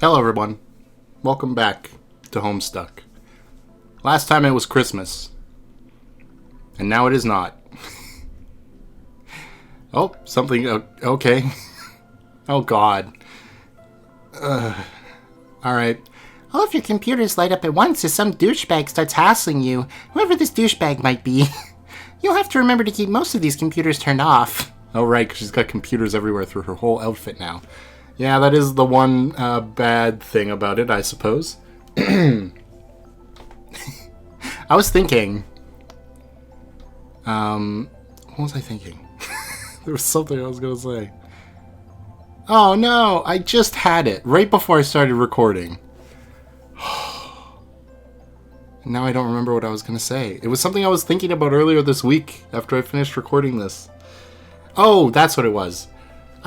Hello everyone, welcome back to Homestuck. Last time it was Christmas, and now it is not. Oh, something, okay. Oh god. Alright. All of your computers light up at once as some douchebag starts hassling you, whoever this douchebag might be. You'll have to remember to keep most of these computers turned off. Oh right, because she's got computers everywhere through her whole outfit now. Yeah, that is the one bad thing about it, I suppose. I was thinking... what was I thinking? There was something I was going to say. Oh no, I just had it right before I started recording. Now I don't remember what I was going to say. It was something I was thinking about earlier this week after I finished recording this. Oh, that's what it was.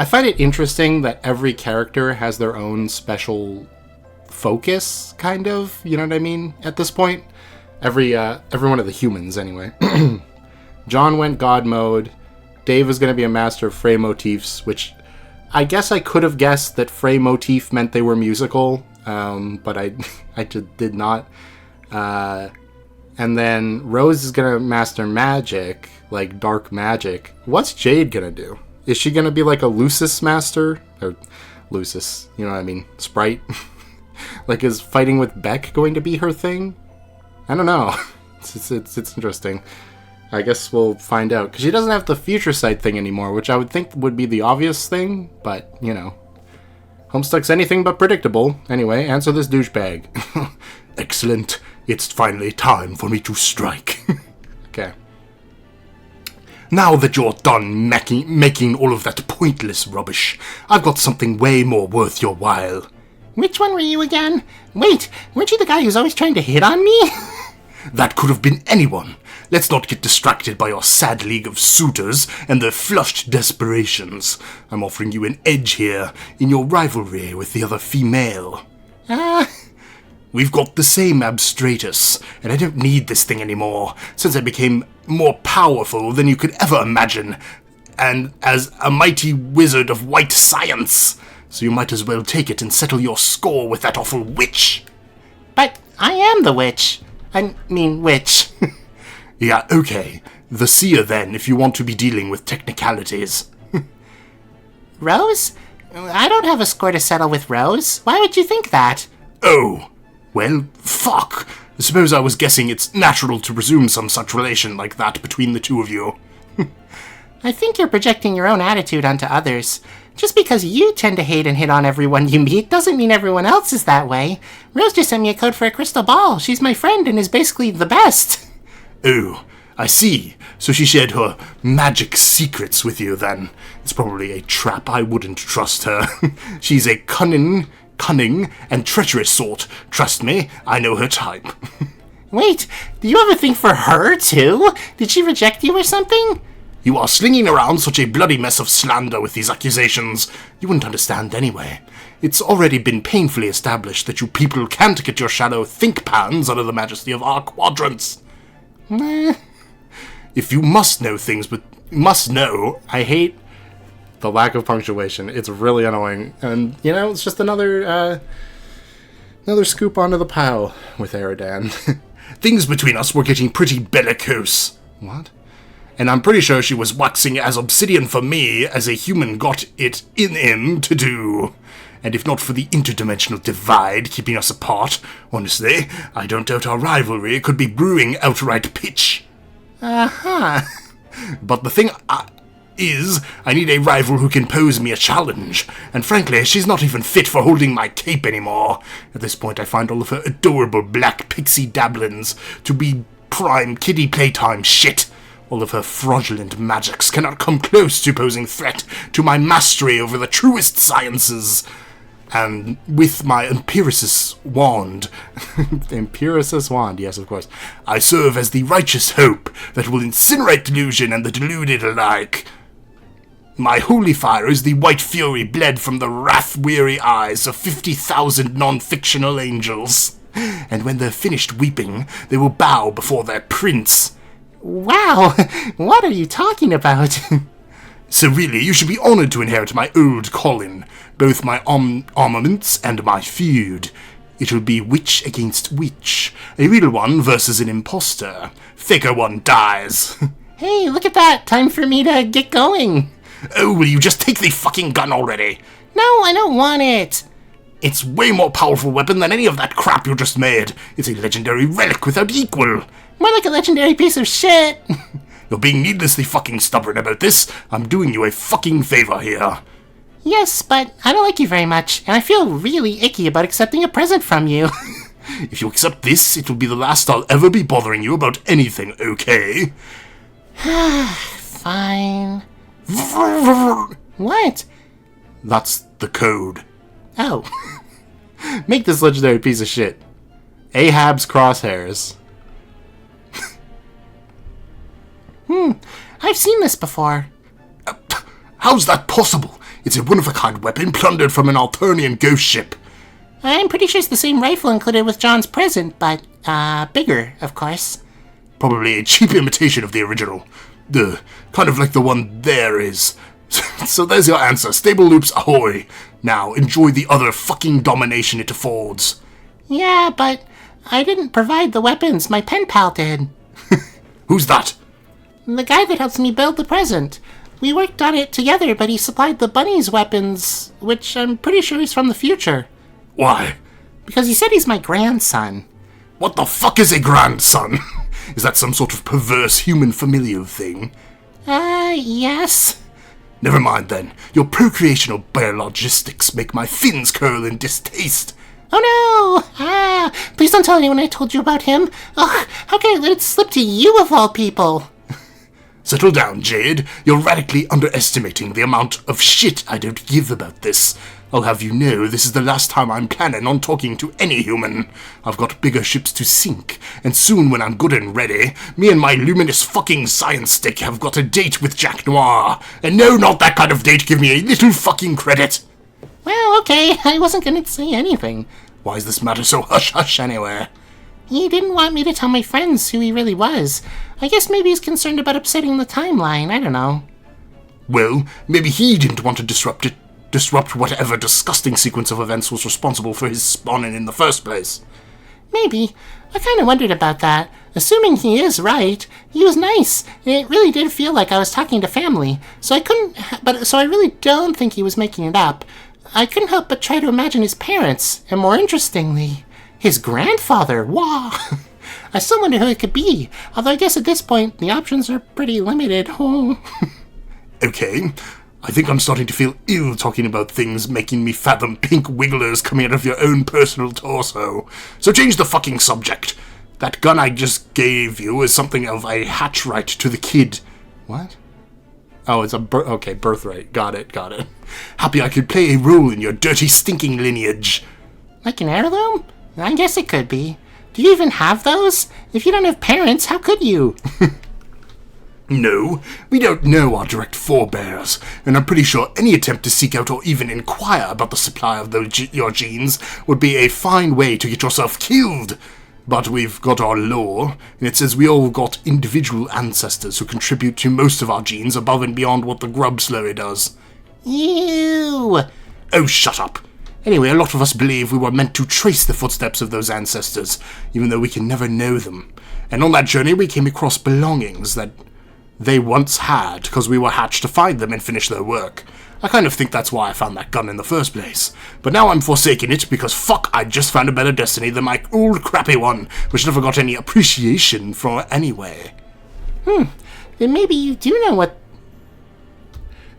I find it interesting that every character has their own special focus, kind of. You know what I mean? At this point, every one of the humans, anyway. John went God mode. Dave is going to be a master of fray motifs, which I guess I could have guessed that fray motif meant they were musical, but I did not. And then Rose is going to master magic, like dark magic. What's Jade going to do? Is she going to be like a Lucis master? Or Lucis, you know what I mean? Sprite? Like, is fighting with Beck going to be her thing? I don't know. It's interesting. I guess we'll find out. Because she doesn't have the future sight thing anymore, which I would think would be the obvious thing. But, you know. Homestuck's anything but predictable. Anyway, answer this douchebag. Excellent. It's finally time for me to strike. Okay. Now that you're done making all of that pointless rubbish, I've got something way more worth your while. Which one were you again? Wait, weren't you the guy who's always trying to hit on me? That could have been anyone. Let's not get distracted by your sad league of suitors and their flushed desperations. I'm offering you an edge here in your rivalry with the other female. We've got the same abstratus, and I don't need this thing anymore, since I became more powerful than you could ever imagine, and as a mighty wizard of white science. So you might as well take it and settle your score with that awful witch. But I am the witch. I mean, witch. Yeah, okay. The seer then, if you want to be dealing with technicalities. Rose? I don't have a score to settle with Rose. Why would you think that? Oh. Well, fuck. I suppose I was guessing it's natural to presume some such relation like that between the two of you. I think you're projecting your own attitude onto others. Just because you tend to hate and hit on everyone you meet doesn't mean everyone else is that way. Rose just sent me a code for a crystal ball. She's my friend and is basically the best. Oh, I see. So she shared her magic secrets with you then. It's probably a trap. I wouldn't trust her. She's a cunning and treacherous sort. Trust me, I know her type. Wait, do you have a thing for her, too? Did she reject you or something? You are slinging around such a bloody mess of slander with these accusations. You wouldn't understand anyway. It's already been painfully established that you people can't get your shallow think pans under the majesty of our quadrants. If you must know things, but must know, I hate the lack of punctuation. It's really annoying. And, you know, it's just another scoop onto the pile with Eridan. Things between us were getting pretty bellicose. What? And I'm pretty sure she was waxing as obsidian for me as a human got it in him to do. And if not for the interdimensional divide keeping us apart, honestly, I don't doubt our rivalry could be brewing outright pitch. Uh-huh. But the thing is, I need a rival who can pose me a challenge, and frankly, she's not even fit for holding my cape anymore. At this point, I find all of her adorable black pixie dabblings to be prime kiddie playtime shit. All of her fraudulent magics cannot come close to posing threat to my mastery over the truest sciences. And with my Empiricus wand, Empiricus wand, yes, of course, I serve as the righteous hope that will incinerate delusion and the deluded alike. My holy fire is the white fury bled from the wrath-weary eyes of 50,000 non-fictional angels. And when they're finished weeping, they will bow before their prince. Wow, what are you talking about? So really, you should be honoured to inherit my old calling, both my armaments and my feud. It'll be witch against witch, a real one versus an imposter. Faker one dies. Hey, look at that! Time for me to get going! Oh, will you just take the fucking gun already? No, I don't want it! It's way more powerful weapon than any of that crap you just made. It's a legendary relic without equal. More like a legendary piece of shit! You're being needlessly fucking stubborn about this. I'm doing you a fucking favor here. Yes, but I don't like you very much, and I feel really icky about accepting a present from you. If you accept this, it will be the last I'll ever be bothering you about anything, okay? Fine. What? That's the code. Oh. Make this legendary piece of shit. Ahab's crosshairs. I've seen this before. How's that possible? It's a one-of-a-kind weapon plundered from an Alternian ghost ship. I'm pretty sure it's the same rifle included with John's present, but, bigger, of course. Probably a cheap imitation of the original. Kind of like the one there is. So there's your answer. Stable loops ahoy. Now, enjoy the other fucking domination it affords. Yeah, but I didn't provide the weapons. My pen pal did. Who's that? The guy that helps me build the present. We worked on it together, but he supplied the bunny's weapons, which I'm pretty sure he's from the future. Why? Because he said he's my grandson. What the fuck is a grandson? Is that some sort of perverse human familial thing? Yes. Never mind then. Your procreational biologistics make my fins curl in distaste. Oh no! Please don't tell anyone I told you about him. Ugh, how can I let it slip to you of all people? Settle down, Jade. You're radically underestimating the amount of shit I don't give about this. I'll have you know this is the last time I'm planning on talking to any human. I've got bigger ships to sink, and soon when I'm good and ready, me and my luminous fucking science stick have got a date with Jack Noir. And no, not that kind of date, give me a little fucking credit. Well, okay, I wasn't gonna say anything. Why is this matter so hush-hush anyway? He didn't want me to tell my friends who he really was. I guess maybe he's concerned about upsetting the timeline, I don't know. Well, maybe he didn't want to disrupt whatever disgusting sequence of events was responsible for his spawning in the first place. Maybe. I kind of wondered about that. Assuming he is right, he was nice, and it really did feel like I was talking to family, so I really don't think he was making it up. I couldn't help but try to imagine his parents, and more interestingly, his grandfather. Wow! I still wonder who it could be, although I guess at this point, the options are pretty limited. Oh. Okay, I think I'm starting to feel ill talking about things making me fathom pink wigglers coming out of your own personal torso. So change the fucking subject. That gun I just gave you is something of a hatch right to the kid. What? Oh, it's a birthright. Got it. Happy I could play a role in your dirty, stinking lineage. Like an heirloom? I guess it could be. Do you even have those? If you don't have parents, how could you? No, we don't know our direct forebears, and I'm pretty sure any attempt to seek out or even inquire about the supply of your genes would be a fine way to get yourself killed. But we've got our lore, and it says we all got individual ancestors who contribute to most of our genes above and beyond what the grub slurry does. Ew! Oh, shut up. Anyway, a lot of us believe we were meant to trace the footsteps of those ancestors, even though we can never know them. And on that journey we came across belongings that they once had, because we were hatched to find them and finish their work. I kind of think that's why I found that gun in the first place. But now I'm forsaking it because fuck, I just found a better destiny than my old crappy one, which never got any appreciation from anyway. Then maybe you do know what...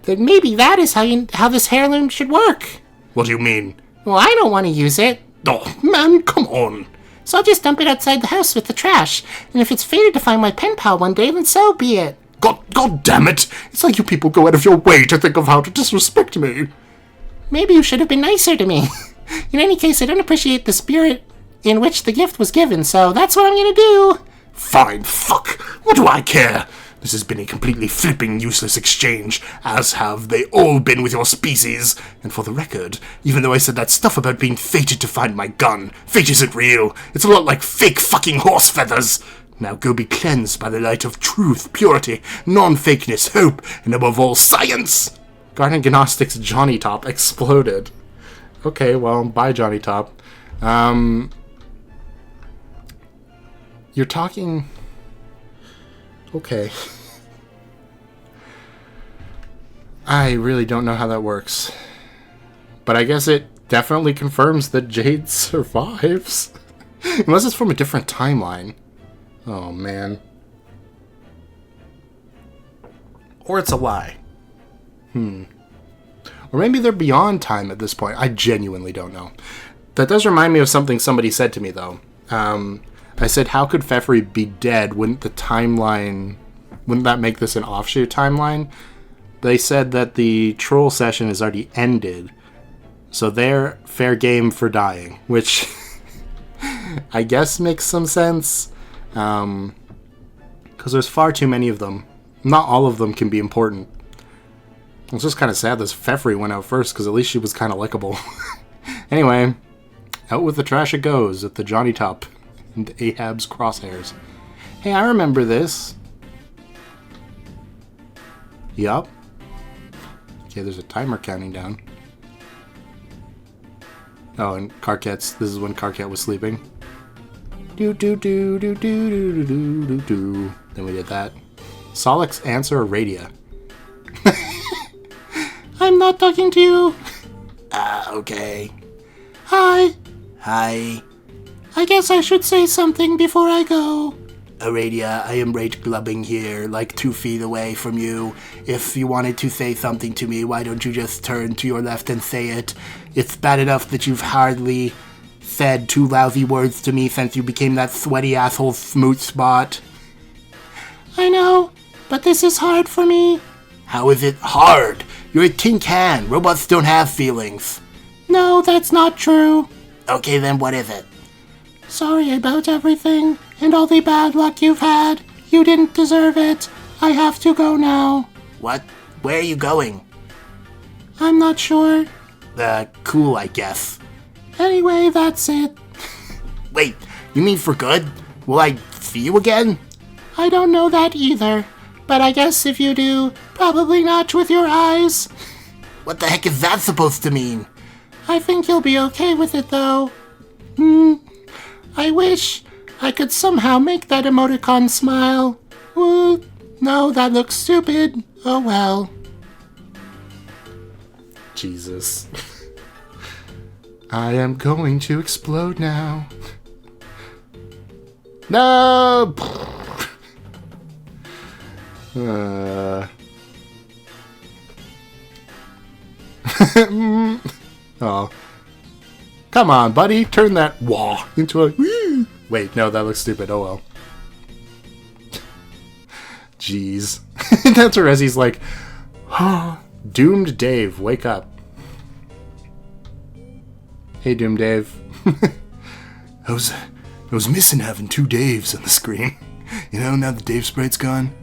Then maybe that is how this heirloom should work. What do you mean? Well, I don't want to use it. Oh, man, come on. So I'll just dump it outside the house with the trash. And if it's fated to find my pen pal one day, then so be it. God damn it! It's like you people go out of your way to think of how to disrespect me. Maybe you should have been nicer to me. In any case, I don't appreciate the spirit in which the gift was given, so that's what I'm gonna do. Fine, fuck. What do I care? This has been a completely flipping useless exchange, as have they all been with your species. And for the record, even though I said that stuff about being fated to find my gun, fate isn't real. It's a lot like fake fucking horse feathers. Now go be cleansed by the light of truth, purity, non-fakeness, hope, and above all, science! Garden Gnostic's Johnny Top exploded. Okay, well, bye, Johnny Top. You're talking... Okay. I really don't know how that works. But I guess it definitely confirms that Jade survives. Unless it's from a different timeline. Oh, man. Or it's a lie. Or maybe they're beyond time at this point. I genuinely don't know. That does remind me of something somebody said to me, though. I said, how could Pfeffery be dead? Wouldn't that make this an offshoot timeline? They said that the troll session has already ended. So they're fair game for dying. Which I guess makes some sense. Because there's far too many of them. Not all of them can be important. It's just kind of sad that Pfeffery went out first, because at least she was kind of likable. Anyway, out with the trash it goes at the Johnny Top and Ahab's crosshairs. Hey, I remember this. Yup. Okay, there's a timer counting down. Oh, and this is when Karkat was sleeping. Do do do do do do do do do. Then we did that. Solix answer Radia. I'm not talking to you. Okay. Hi. Hi. I guess I should say something before I go. Aradia, I am right glubbing here, like 2 feet away from you. If you wanted to say something to me, why don't you just turn to your left and say it? It's bad enough that you've hardly said 2 lousy words to me since you became that sweaty asshole smooth spot. I know, but this is hard for me. How is it hard? You're a tin can. Robots don't have feelings. No, that's not true. Okay, then what is it? Sorry about everything, and all the bad luck you've had. You didn't deserve it. I have to go now. What? Where are you going? I'm not sure. Cool, I guess. Anyway, that's it. Wait, you mean for good? Will I see you again? I don't know that either, but I guess if you do, probably not with your eyes. What the heck is that supposed to mean? I think you'll be okay with it, though. I wish I could somehow make that emoticon smile. Ooh, no, that looks stupid. Oh well. Jesus. I am going to explode now. No! Oh. Come on, buddy. Turn that wah into a wee. Wait, no, that looks stupid. Oh well. Jeez. That's where Rezzy's like, oh, Doomed Dave, wake up. Hey, Doomed Dave. I was missing having 2 Daves on the screen. You know, now the Dave sprite's gone.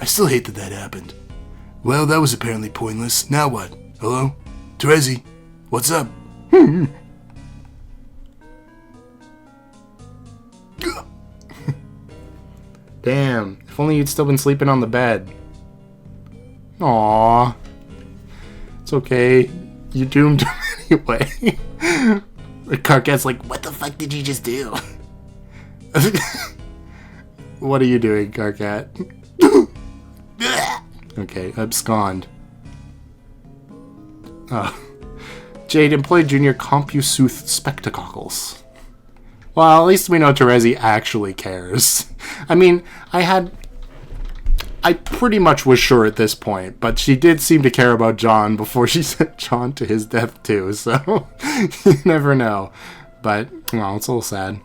I still hate that happened. Well, that was apparently pointless. Now what? Hello? Terezi, what's up? Damn, if only you'd still been sleeping on the bed. Aww. It's okay. You doomed him anyway. Karkat's like, what the fuck did you just do? What are you doing, Karkat? Okay, abscond. Jade, employ Junior CompuSooth Spectacles. Well, at least we know Terezi actually cares. I mean, I pretty much was sure at this point, but she did seem to care about John before she sent John to his death too, so you never know. But, well, it's a little sad.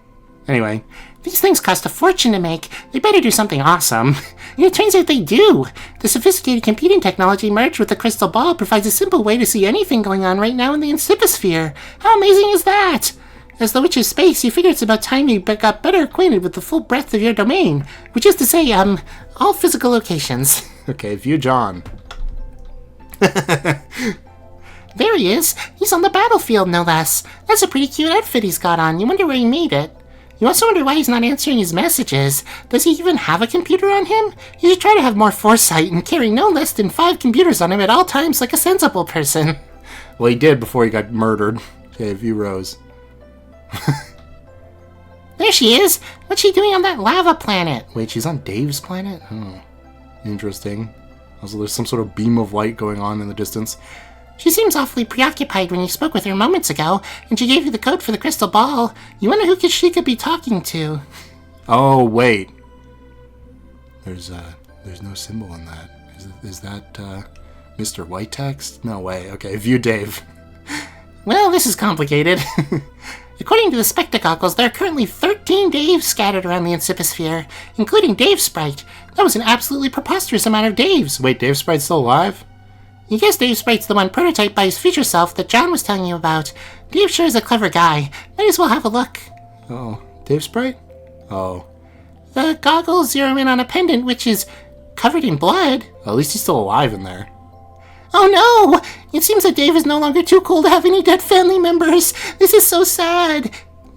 Anyway. These things cost a fortune to make. They better do something awesome. And it turns out they do. The sophisticated computing technology merged with the crystal ball provides a simple way to see anything going on right now in the Inciposphere. How amazing is that? As the Witch of Space, you figure it's about time you got better acquainted with the full breadth of your domain. Which is to say, all physical locations. Okay, view John. There he is. He's on the battlefield, no less. That's a pretty cute outfit he's got on. You wonder where he made it. You also wonder why he's not answering his messages. Does he even have a computer on him? You should try to have more foresight and carry no less than 5 computers on him at all times like a sensible person. Well, he did before he got murdered. Okay, view Rose. There she is! What's she doing on that lava planet? Wait, she's on Dave's planet? Oh, interesting. Also, there's some sort of beam of light going on in the distance. She seems awfully preoccupied when you spoke with her moments ago, and she gave you the code for the crystal ball. You wonder who she could be talking to. Oh, wait. There's no symbol in that. Is that, Mr. White text? No way. Okay, view Dave. Well, this is complicated. According to the spectacles, there are currently 13 Daves scattered around the Incipisphere, including Dave Sprite. That was an absolutely preposterous amount of Daves. Wait, Dave Sprite's still alive? You guess Dave Sprite's the one prototyped by his future self that John was telling you about. Dave sure is a clever guy. Might as well have a look. Oh, Dave Sprite? Oh. The goggles zero in on a pendant which is covered in blood. At least he's still alive in there. Oh no! It seems that Dave is no longer too cool to have any dead family members. This is so sad.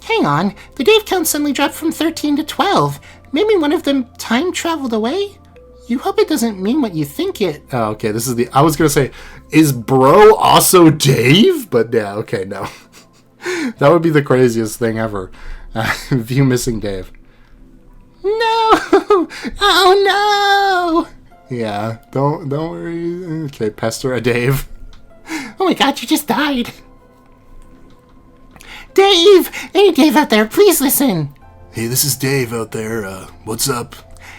Hang on, the Dave count suddenly dropped from 13 to 12. Maybe one of them time traveled away? You hope it doesn't mean what you think it... Oh, okay, this is the... I was gonna say, is Bro also Dave? But yeah, okay, no. That would be the craziest thing ever. View missing Dave. No! Oh no! Yeah, don't worry. Okay, pester a Dave. Oh my god, you just died. Dave! Hey, Dave out there, please listen. Hey, this is Dave out there. What's up?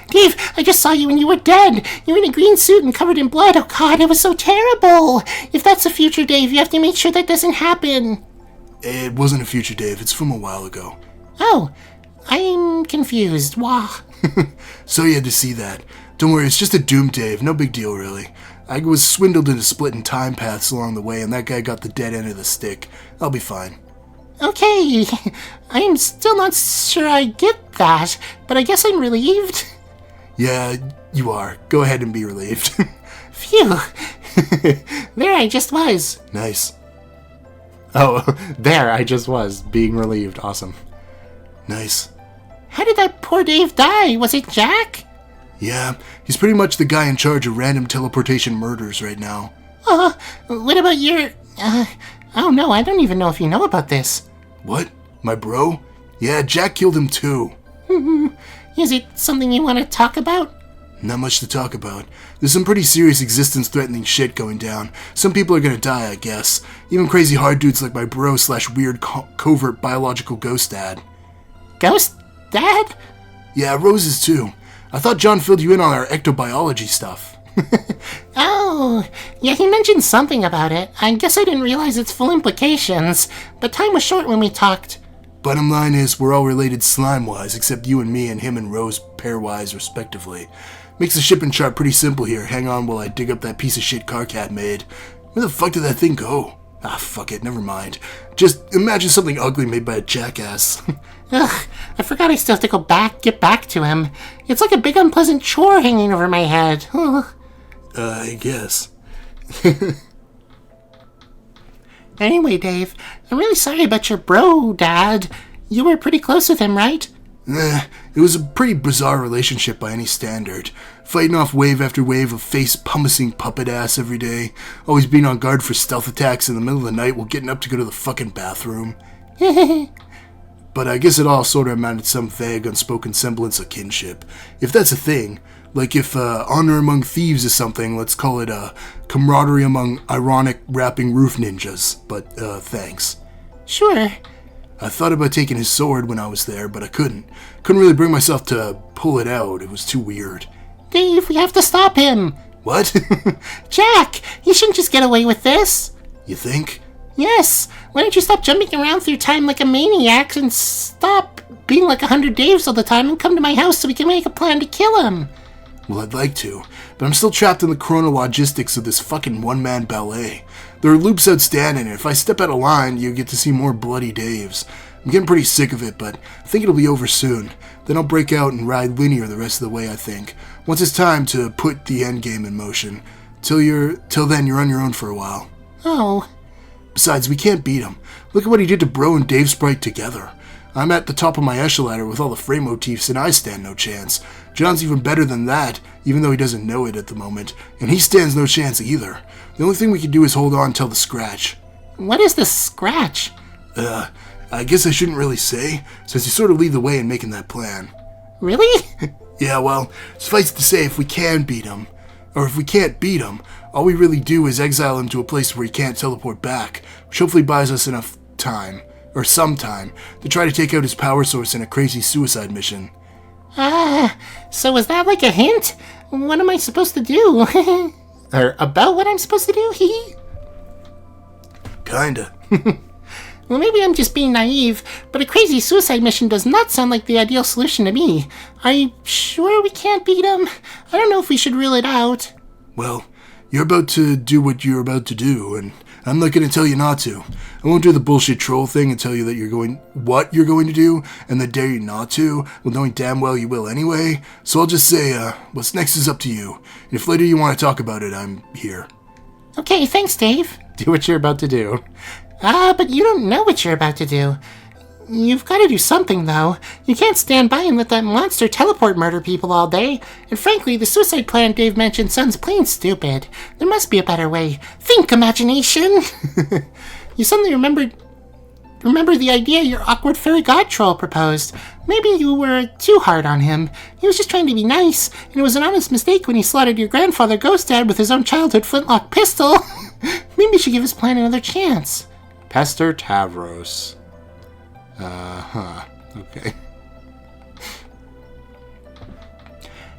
Dave, I just saw you and you were dead. You're in a green suit and covered in blood. Oh god, it was so terrible. If that's the future Dave, you have to make sure that doesn't happen. It wasn't a future Dave. It's from a while ago. Oh, I'm confused. Wah. So you had to see that. Don't worry, it's just a doomed Dave. No big deal, really. I was swindled into splitting time paths along the way, and that guy got the dead end of the stick. I'll be fine. Okay, I'm still not sure I get that, but I guess I'm relieved. Yeah, you are. Go ahead and be relieved. Phew. There I just was. Nice. Oh, there I just was, being relieved. Awesome. Nice. How did that poor Dave die? Was it Jack? Yeah, he's pretty much the guy in charge of random teleportation murders right now. What about your... oh no, I don't even know if you know about this. What? My bro? Yeah, Jack killed him too. Is it something you want to talk about? Not much to talk about. There's some pretty serious existence-threatening shit going down. Some people are gonna die, I guess. Even crazy hard dudes like my bro/weird covert biological ghost dad. Ghost Dad? Yeah, Rose's too. I thought John filled you in on our ectobiology stuff. Oh, yeah, he mentioned something about it. I guess I didn't realize its full implications, but time was short when we talked. Bottom line is, we're all related slime-wise, except you and me and him and Rose pair-wise, respectively. Makes the shipping chart pretty simple here. Hang on while I dig up that piece of shit Karkat made. Where the fuck did that thing go? Ah, fuck it, never mind. Just imagine something ugly made by a jackass. Ugh, I forgot I still have to get back to him. It's like a big unpleasant chore hanging over my head. Ugh. I guess. Anyway, Dave, I'm really sorry about your bro, Dad. You were pretty close with him, right? It was a pretty bizarre relationship by any standard. Fighting off wave after wave of face-pummicing puppet ass every day. Always being on guard for stealth attacks in the middle of the night while getting up to go to the fucking bathroom. But I guess it all sort of amounted to some vague, unspoken semblance of kinship. If that's a thing. Like if honor among thieves is something, let's call it camaraderie among ironic rapping roof ninjas. But thanks. Sure. I thought about taking his sword when I was there, but I couldn't. Couldn't really bring myself to pull it out. It was too weird. Dave, we have to stop him. What? Jack, he shouldn't just get away with this. You think? Yes. Why don't you stop jumping around through time like a maniac and stop being like 100 Daves all the time and come to my house so we can make a plan to kill him? Well, I'd like to, but I'm still trapped in the chronologistics of this fucking one-man ballet. There are loops outstanding, and if I step out of line, you get to see more bloody Daves. I'm getting pretty sick of it, but I think it'll be over soon. Then I'll break out and ride linear the rest of the way, I think. Once it's time to put the endgame in motion. Till then, you're on your own for a while. Oh. Besides, we can't beat him. Look at what he did to Bro and Dave Sprite together. I'm at the top of my echelon with all the frame motifs, and I stand no chance. John's even better than that, even though he doesn't know it at the moment, and he stands no chance either. The only thing we can do is hold on till the scratch. What is the scratch? I guess I shouldn't really say, since you sort of lead the way in making that plan. Really? Yeah, well, suffice to say, if we can beat him, or if we can't beat him, all we really do is exile him to a place where he can't teleport back, which hopefully buys us enough time, or some time, to try to take out his power source in a crazy suicide mission. So was that like a hint? What am I supposed to do? Or about what I'm supposed to do? Kinda. Well, maybe I'm just being naive, but a crazy suicide mission does not sound like the ideal solution to me. Are you sure we can't beat him? I don't know if we should rule it out. Well, you're about to do what you're about to do, and I'm not going to tell you not to. I won't do the bullshit troll thing and tell you that what you're going to do, and then dare you not to, well, knowing damn well you will anyway. So I'll just say, what's next is up to you. And if later you want to talk about it, I'm here. Okay, thanks, Dave. Do what you're about to do. But you don't know what you're about to do. You've got to do something, though. You can't stand by and let that monster teleport murder people all day. And frankly, the suicide plan Dave mentioned sounds plain stupid. There must be a better way. Think, imagination! You suddenly remember the idea your awkward fairy god troll proposed. Maybe you were too hard on him. He was just trying to be nice, and it was an honest mistake when he slaughtered your grandfather Ghost Dad with his own childhood flintlock pistol. Maybe you should give his plan another chance. Pester Tavros. Okay.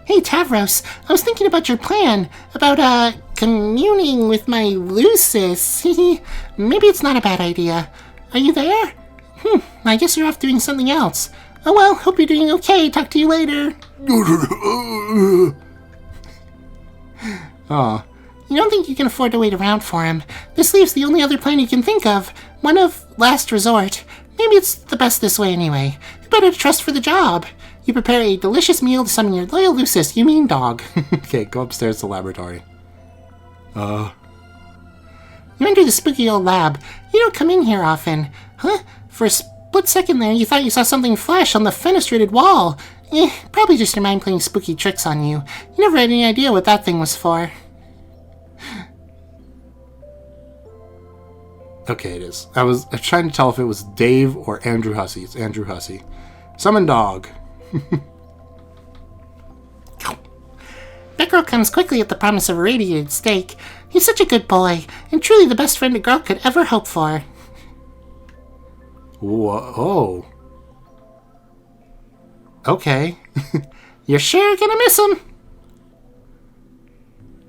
Hey, Tavros, I was thinking about your plan, about, communing with my Lucis. Maybe it's not a bad idea. Are you there? I guess you're off doing something else. Oh well, hope you're doing okay. Talk to you later. Oh. You don't think you can afford to wait around for him. This leaves the only other plan you can think of. One of last resort. Maybe it's the best this way anyway. You better trust for the job. You prepare a delicious meal to summon your loyal Lucis, you mean dog. Okay, go upstairs to the laboratory. You enter the spooky old lab. You don't come in here often. Huh? For a split second there, you thought you saw something flash on the fenestrated wall. Probably just your mind playing spooky tricks on you. You never had any idea what that thing was for. Okay, it is. I was trying to tell if it was Dave or Andrew Hussey. It's Andrew Hussey. Summon dog. That girl comes quickly at the promise of a radiated steak. He's such a good boy, and truly the best friend a girl could ever hope for. Whoa. Okay. You're sure gonna miss him?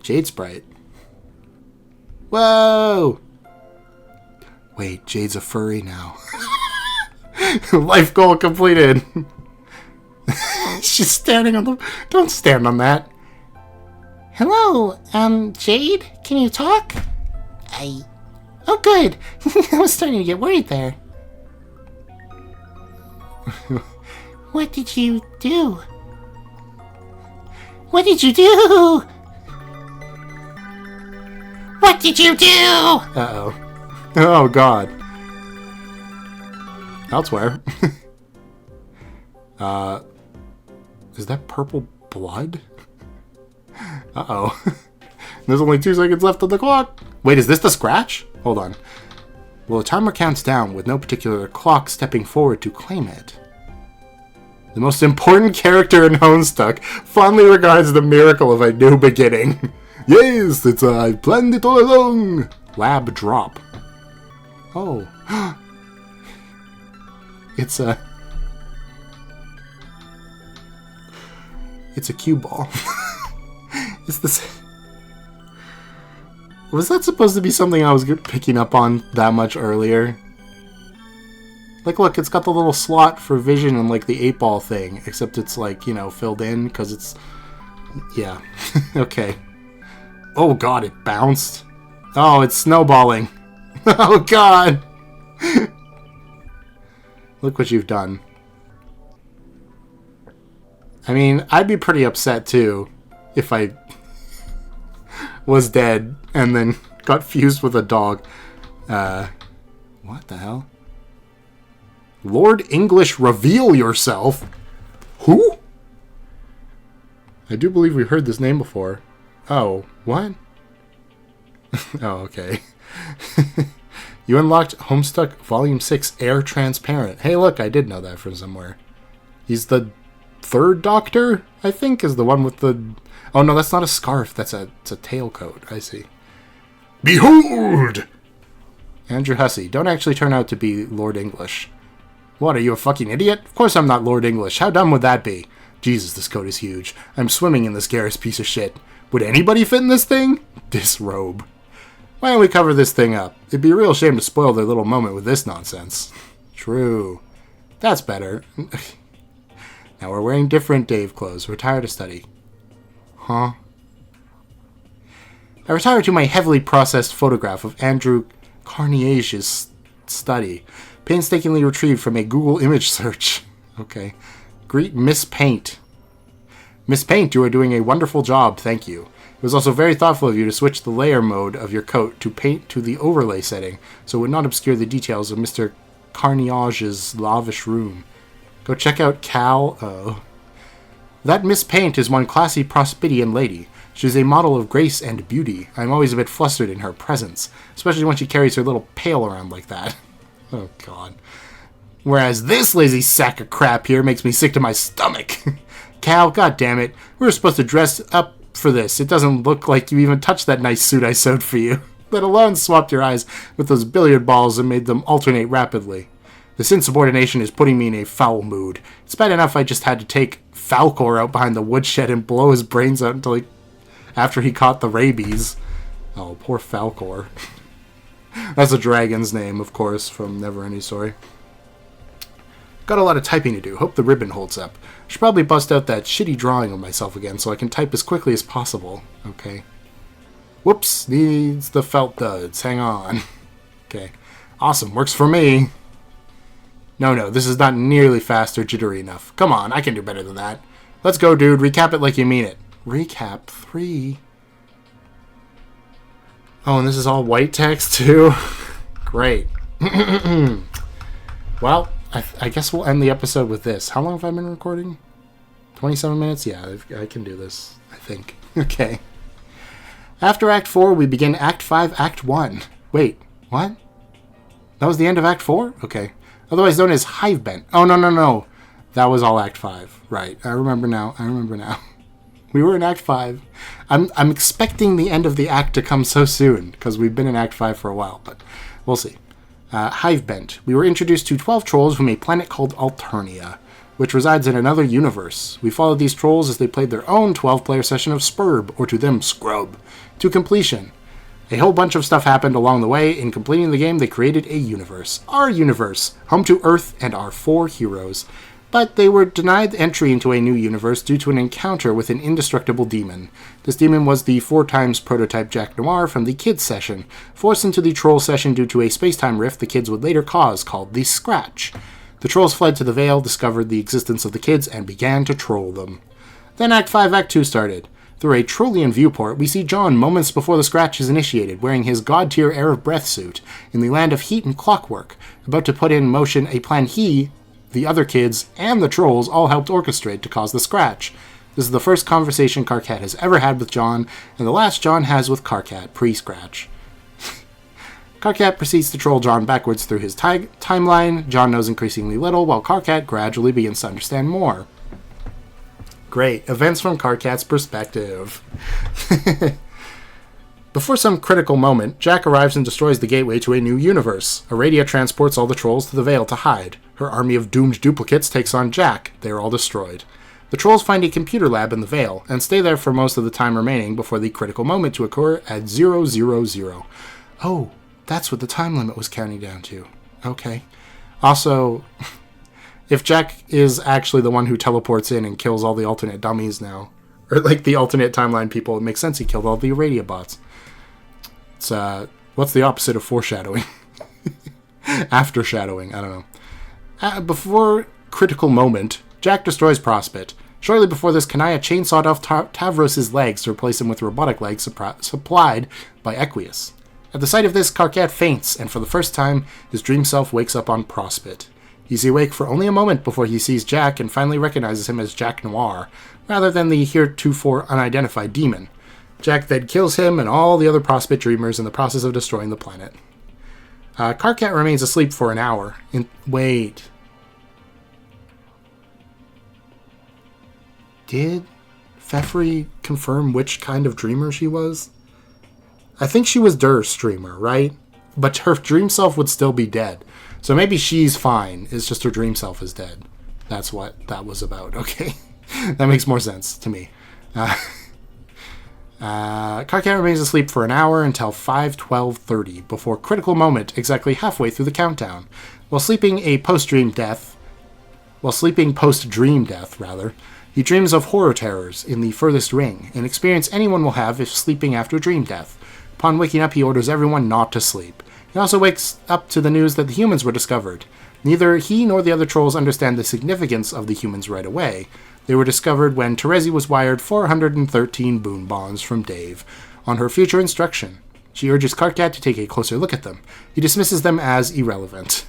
Jade Sprite. Whoa! Wait, Jade's a furry now. Life goal completed. She's standing on the... Don't stand on that. Hello, Jade? Can you talk? Oh, good. I was starting to get worried there. What did you do? What did you do? What did you do? Uh-oh. Oh, God. Elsewhere. Is that purple blood? Uh-oh. There's only 2 seconds left on the clock. Wait, is this the scratch? Hold on. Well, the timer counts down with no particular clock stepping forward to claim it. The most important character in Homestuck fondly regards the miracle of a new beginning. Yes, it's I planned it all along. Lab drop. Oh. It's a cue ball. Is this... Was that supposed to be something I was picking up on that much earlier? Like, look, it's got the little slot for vision and, like, the 8-ball thing. Except it's, like, you know, filled in, because it's... Yeah. Okay. Oh, God, it bounced. Oh, it's snowballing. Oh, God! Look what you've done. I mean, I'd be pretty upset, too, if I was dead and then got fused with a dog. What the hell? Lord English, reveal yourself. Who? I do believe we heard this name before. Oh, what? Oh, okay. You unlocked Homestuck Volume 6 Air Transparent. Hey, look, I did know that from somewhere. He's the third Doctor, I think, is the one with the... Oh, no, that's not a scarf. It's a tailcoat. I see. Behold! Andrew Hussey, don't actually turn out to be Lord English. What, are you a fucking idiot? Of course I'm not Lord English. How dumb would that be? Jesus, this coat is huge. I'm swimming in this garish piece of shit. Would anybody fit in this thing? Disrobe. Why don't we cover this thing up? It'd be a real shame to spoil their little moment with this nonsense. True. That's better. Now we're wearing different Dave clothes. Retire to study. Huh? I retire to my heavily processed photograph of Andrew Carneage's study, painstakingly retrieved from a Google image search. Okay. Greet Miss Paint. Miss Paint, you are doing a wonderful job, thank you. It was also very thoughtful of you to switch the layer mode of your coat to paint to the overlay setting, so it would not obscure the details of Mr. Carneage's lavish room. Go check out Cal. Oh. That Miss Paint is one classy Prospidian lady. She's a model of grace and beauty. I'm always a bit flustered in her presence, especially when she carries her little pail around like that. Oh, God. Whereas this lazy sack of crap here makes me sick to my stomach. Cal, goddammit, we were supposed to dress up for this. It doesn't look like you even touched that nice suit I sewed for you, let alone swapped your eyes with those billiard balls and made them alternate rapidly. This insubordination is putting me in a foul mood. It's bad enough I just had to take Falcor out behind the woodshed and blow his brains out until after he caught the rabies. Oh, poor Falcor. That's a dragon's name, of course, from Neverending Story. Got a lot of typing to do. Hope the ribbon holds up. Should probably bust out that shitty drawing of myself again so I can type as quickly as possible. Okay. Whoops, needs the felt duds. Hang on. Okay. Awesome, works for me. No, this is not nearly fast or jittery enough. Come on, I can do better than that. Let's go, dude. Recap it like you mean it. Recap 3. Oh, and this is all white text, too? Great. Well, I guess we'll end the episode with this. How long have I been recording? 27 minutes? Yeah, I can do this, I think. Okay. After Act 4, we begin Act 5, Act 1. Wait, what? That was the end of Act 4? Okay. Otherwise known as Hive Bent. Oh, no. That was all Act 5. Right. I remember now. We were in Act 5. I'm expecting the end of the act to come so soon, because we've been in Act 5 for a while, but we'll see. Hive Bent. We were introduced to 12 trolls from a planet called Alternia, which resides in another universe. We followed these trolls as they played their own 12-player session of Spurb, or to them, Scrub, to completion. A whole bunch of stuff happened along the way. In completing the game, they created a universe. Our universe, home to Earth and our 4 heroes. But they were denied entry into a new universe due to an encounter with an indestructible demon. This demon was the 4x prototype Jack Noir from the Kids session, forced into the Troll session due to a space-time rift the kids would later cause called the Scratch. The trolls fled to the Vale, discovered the existence of the kids, and began to troll them. Then Act 5, Act 2 started. Through a Trollian viewport, we see John moments before the Scratch is initiated, wearing his god-tier Air of Breath suit, in the land of heat and clockwork, about to put in motion a plan he, the other kids, and the trolls all helped orchestrate to cause the Scratch. This is the first conversation Karkat has ever had with John, and the last John has with Karkat, pre-Scratch. Karkat proceeds to troll John backwards through his timeline. John knows increasingly little, while Karkat gradually begins to understand more. Great. Events from Karkat's perspective. Before some critical moment, Jack arrives and destroys the gateway to a new universe. Aradia transports all the trolls to the Vale to hide. Her army of doomed duplicates takes on Jack. They are all destroyed. The trolls find a computer lab in the Vale, and stay there for most of the time remaining before the critical moment to occur at 000. Oh, that's what the time limit was counting down to. Okay. Also, if Jack is actually the one who teleports in and kills all the alternate dummies now, or like the alternate timeline people, it makes sense he killed all the Aradia bots. It's, what's the opposite of foreshadowing? Aftershadowing, I don't know. Before critical moment, Jack destroys Prospit. Shortly before this, Kanaya chainsawed off Tavros' legs to replace him with robotic legs supplied by Equius. At the sight of this, Karkat faints, and for the first time, his dream self wakes up on Prospit. He's awake for only a moment before he sees Jack and finally recognizes him as Jack Noir, rather than the heretofore unidentified demon. Jack then kills him and all the other Prospect Dreamers in the process of destroying the planet. Karkat remains asleep for an hour. Wait. Did JADEFURRY confirm which kind of dreamer she was? I think she was Dur's dreamer, right? But her dream self would still be dead. So maybe she's fine. It's just her dream self is dead. That's what that was about. Okay. That makes more sense to me. Karkat remains asleep for an hour until 5:12:30 before critical moment exactly halfway through the countdown. While sleeping post-dream death, he dreams of horror terrors in the furthest ring, an experience anyone will have if sleeping after dream death. Upon waking up, he orders everyone not to sleep. He also wakes up to the news that the humans were discovered. Neither he nor the other trolls understand the significance of the humans right away. They were discovered when Terezi was wired 413 boon bonds from Dave on her future instruction. She urges Karkat to take a closer look at them. He dismisses them as irrelevant.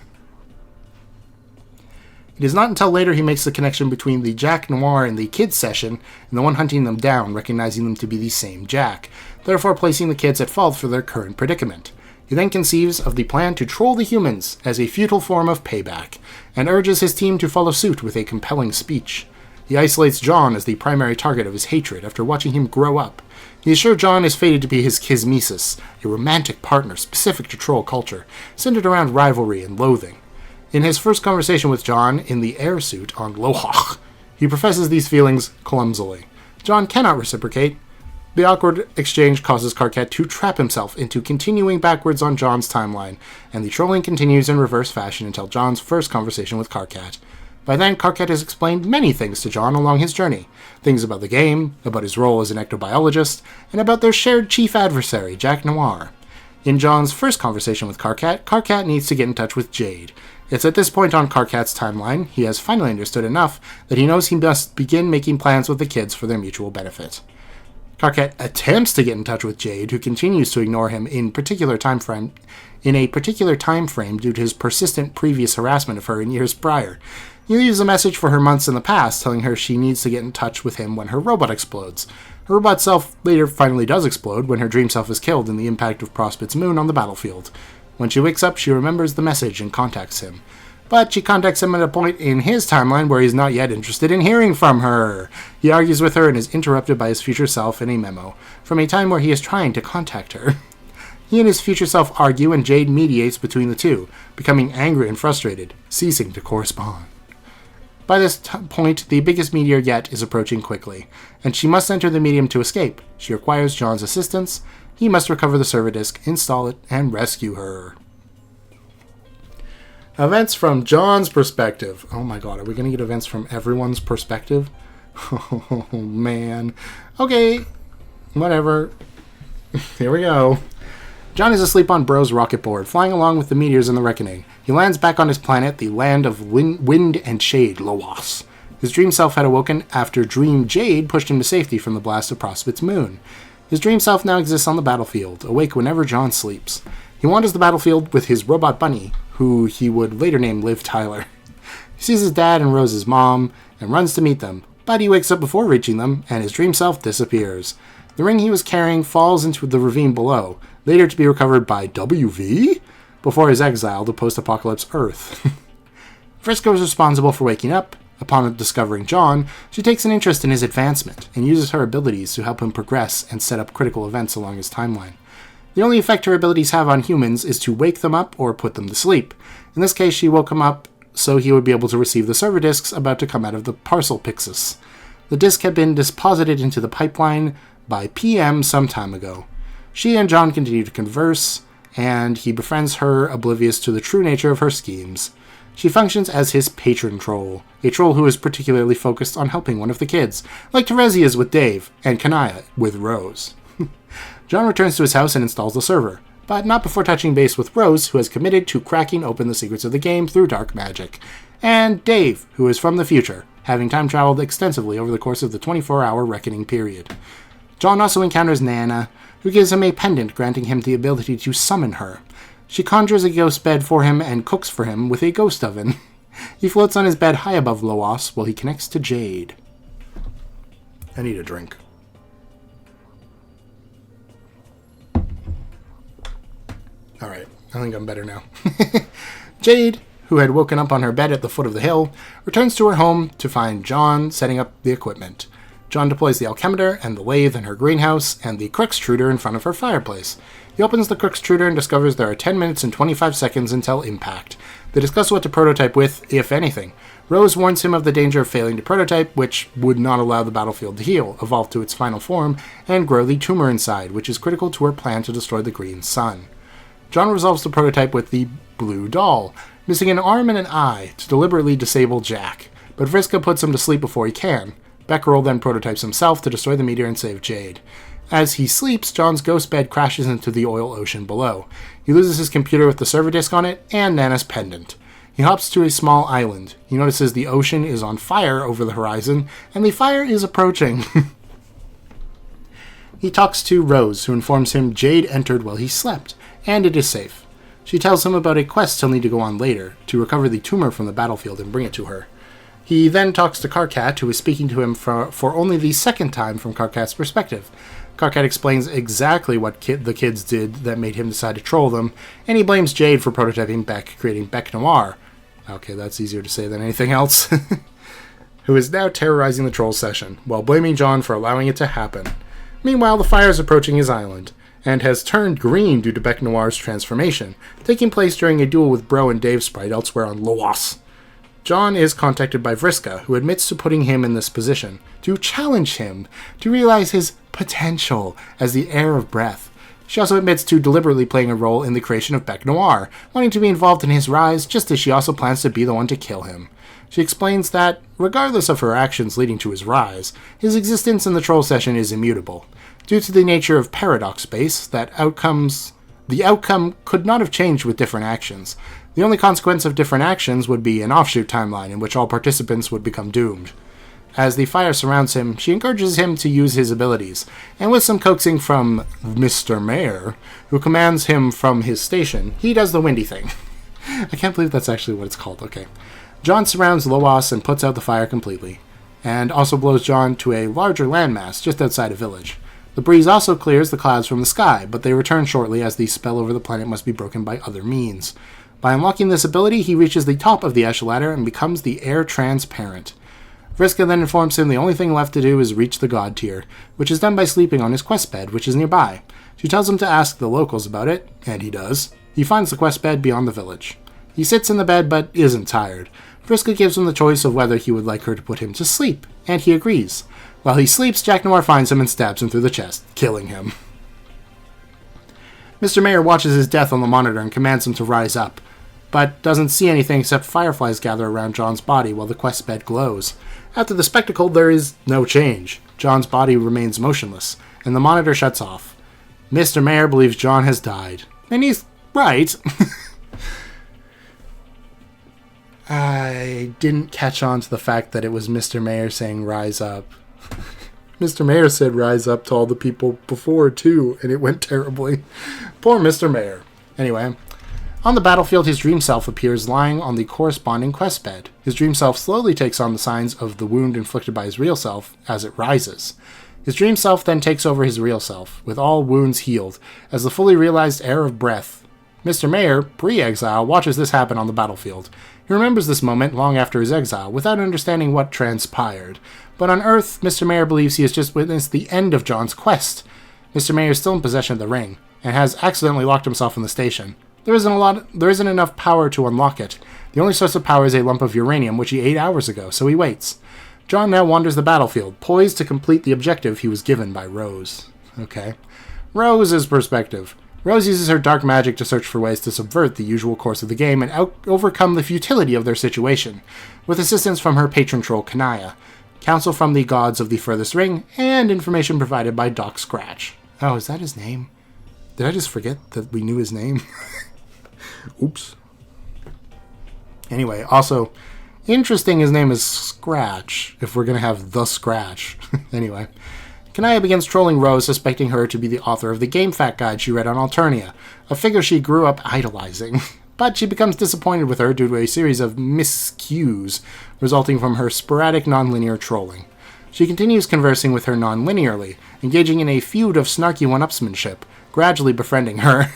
It is not until later he makes the connection between the Jack Noir in the kids session and the one hunting them down, recognizing them to be the same Jack, therefore placing the kids at fault for their current predicament. He then conceives of the plan to troll the humans as a futile form of payback, and urges his team to follow suit with a compelling speech. He isolates John as the primary target of his hatred after watching him grow up. He is sure John is fated to be his kismesis, a romantic partner specific to troll culture, centered around rivalry and loathing. In his first conversation with John in the air suit on Lohach, he professes these feelings clumsily. John cannot reciprocate. The awkward exchange causes Karkat to trap himself into continuing backwards on John's timeline, and the trolling continues in reverse fashion until John's first conversation with Karkat. By then, Karkat has explained many things to John along his journey. Things about the game, about his role as an ectobiologist, and about their shared chief adversary, Jack Noir. In John's first conversation with Karkat, Karkat needs to get in touch with Jade. It's at this point on Karkat's timeline he has finally understood enough that he knows he must begin making plans with the kids for their mutual benefit. Karkat attempts to get in touch with Jade, who continues to ignore him in a particular time frame due to his persistent previous harassment of her in years prior. He leaves a message for her months in the past, telling her she needs to get in touch with him when her robot explodes. Her robot self later finally does explode when her dream self is killed in the impact of Prospect's moon on the battlefield. When she wakes up, she remembers the message and contacts him. But she contacts him at a point in his timeline where he's not yet interested in hearing from her. He argues with her and is interrupted by his future self in a memo, from a time where he is trying to contact her. He and his future self argue and Jade mediates between the two, becoming angry and frustrated, ceasing to correspond. By this point, the biggest meteor yet is approaching quickly, and she must enter the medium to escape. She requires John's assistance. He must recover the server disk, install it, and rescue her. Events from John's perspective. Oh my god, are we going to get events from everyone's perspective? Oh man. Okay, whatever. Here we go. John is asleep on Bro's rocket board, flying along with the meteors in the reckoning. He lands back on his planet, the land of wind and shade, Loas. His dream self had awoken after Dream Jade pushed him to safety from the blast of Prospect's moon. His dream self now exists on the battlefield, awake whenever John sleeps. He wanders the battlefield with his robot bunny, who he would later name Liv Tyler. He sees his dad and Rose's mom, and runs to meet them, but he wakes up before reaching them, and his dream self disappears. The ring he was carrying falls into the ravine below, later to be recovered by WV, before his exile to post-apocalypse Earth. Frisco is responsible for waking up. Upon discovering John, she takes an interest in his advancement, and uses her abilities to help him progress and set up critical events along his timeline. The only effect her abilities have on humans is to wake them up or put them to sleep. In this case, she woke him up so he would be able to receive the server disks about to come out of the parcel Pixis. The disk had been deposited into the pipeline by PM some time ago. She and John continue to converse, and he befriends her, oblivious to the true nature of her schemes. She functions as his patron troll, a troll who is particularly focused on helping one of the kids, like Terezi is with Dave, and Kanaya with Rose. John returns to his house and installs the server, but not before touching base with Rose, who has committed to cracking open the secrets of the game through dark magic, and Dave, who is from the future, having time traveled extensively over the course of the 24-hour reckoning period. John also encounters Nana, who gives him a pendant granting him the ability to summon her. She conjures a ghost bed for him and cooks for him with a ghost oven. He floats on his bed high above Loas while he connects to Jade. I need a drink. Alright, I think I'm better now. Jade, who had woken up on her bed at the foot of the hill, returns to her home to find John setting up the equipment. John deploys the alchemitor and the lathe in her greenhouse and the Crookstruder in front of her fireplace. He opens the Crookstruder and discovers there are 10 minutes and 25 seconds until impact. They discuss what to prototype with, if anything. Rose warns him of the danger of failing to prototype, which would not allow the battlefield to heal, evolve to its final form, and grow the tumor inside, which is critical to her plan to destroy the Green Sun. John resolves to prototype with the Blue Doll, missing an arm and an eye to deliberately disable Jack, but Vriska puts him to sleep before he can. Becquerel then prototypes himself to destroy the meteor and save Jade. As he sleeps, John's ghost bed crashes into the oil ocean below. He loses his computer with the server disk on it and Nana's pendant. He hops to a small island. He notices the ocean is on fire over the horizon, and the fire is approaching. He talks to Rose, who informs him Jade entered while he slept, and it is safe. She tells him about a quest he'll need to go on later, to recover the tumor from the battlefield and bring it to her. He then talks to Karkat, who is speaking to him for only the second time from Karkat's perspective. Karkat explains exactly what the kids did that made him decide to troll them, and he blames Jade for prototyping Beck, creating Beck Noir. Okay, that's easier to say than anything else. Who is now terrorizing the troll session, while blaming John for allowing it to happen. Meanwhile, the fire is approaching his island, and has turned green due to Beck Noir's transformation, taking place during a duel with Bro and Dave Sprite elsewhere on Loas. John is contacted by Vriska, who admits to putting him in this position, to challenge him, to realize his potential as the heir of Breath. She also admits to deliberately playing a role in the creation of Beck Noir, wanting to be involved in his rise, just as she also plans to be the one to kill him. She explains that, regardless of her actions leading to his rise, his existence in the troll session is immutable. Due to the nature of paradox space, the outcome could not have changed with different actions. The only consequence of different actions would be an offshoot timeline in which all participants would become doomed. As the fire surrounds him, she encourages him to use his abilities, and with some coaxing from Mr. Mayor, who commands him from his station, he does the windy thing. I can't believe that's actually what it's called, okay. John surrounds Loas and puts out the fire completely, and also blows John to a larger landmass just outside a village. The breeze also clears the clouds from the sky, but they return shortly as the spell over the planet must be broken by other means. By unlocking this ability, he reaches the top of the ash ladder and becomes the air transparent. Vriska then informs him the only thing left to do is reach the god tier, which is done by sleeping on his quest bed, which is nearby. She tells him to ask the locals about it, and he does. He finds the quest bed beyond the village. He sits in the bed but isn't tired. Vriska gives him the choice of whether he would like her to put him to sleep, and he agrees. While he sleeps, Jack Noir finds him and stabs him through the chest, killing him. Mr. Mayor watches his death on the monitor and commands him to rise up, but doesn't see anything except fireflies gather around John's body while the quest bed glows. After the spectacle, there is no change. John's body remains motionless, and the monitor shuts off. Mr. Mayor believes John has died, and he's right. I didn't catch on to the fact that it was Mr. Mayor saying rise up. Mr. Mayor said rise up to all the people before, too, and it went terribly. Poor Mr. Mayor. Anyway, on the battlefield, his dream self appears lying on the corresponding quest bed. His dream self slowly takes on the signs of the wound inflicted by his real self as it rises. His dream self then takes over his real self, with all wounds healed, as the fully realized heir of Breath. Mr. Mayor, pre-exile, watches this happen on the battlefield. He remembers this moment long after his exile, without understanding what transpired. But on Earth, Mr. Mayor believes he has just witnessed the end of John's quest. Mr. Mayor is still in possession of the ring, and has accidentally locked himself in the station. There isn't enough power to unlock it. The only source of power is a lump of uranium, which he ate hours ago, so he waits. John now wanders the battlefield, poised to complete the objective he was given by Rose. Okay. Rose's perspective. Rose uses her dark magic to search for ways to subvert the usual course of the game and overcome the futility of their situation, with assistance from her patron troll Kanaya, counsel from the gods of the furthest ring, and information provided by Doc Scratch. Oh, is that his name? Did I just forget that we knew his name? Oops. Anyway, also, interesting his name is Scratch, if we're going to have the Scratch. Anyway. Kanaya begins trolling Rose, suspecting her to be the author of the Game Fact Guide she read on Alternia, a figure she grew up idolizing. but she becomes disappointed with her due to a series of miscues resulting from her sporadic nonlinear trolling. She continues conversing with her non-linearly, engaging in a feud of snarky one-upsmanship, gradually befriending her.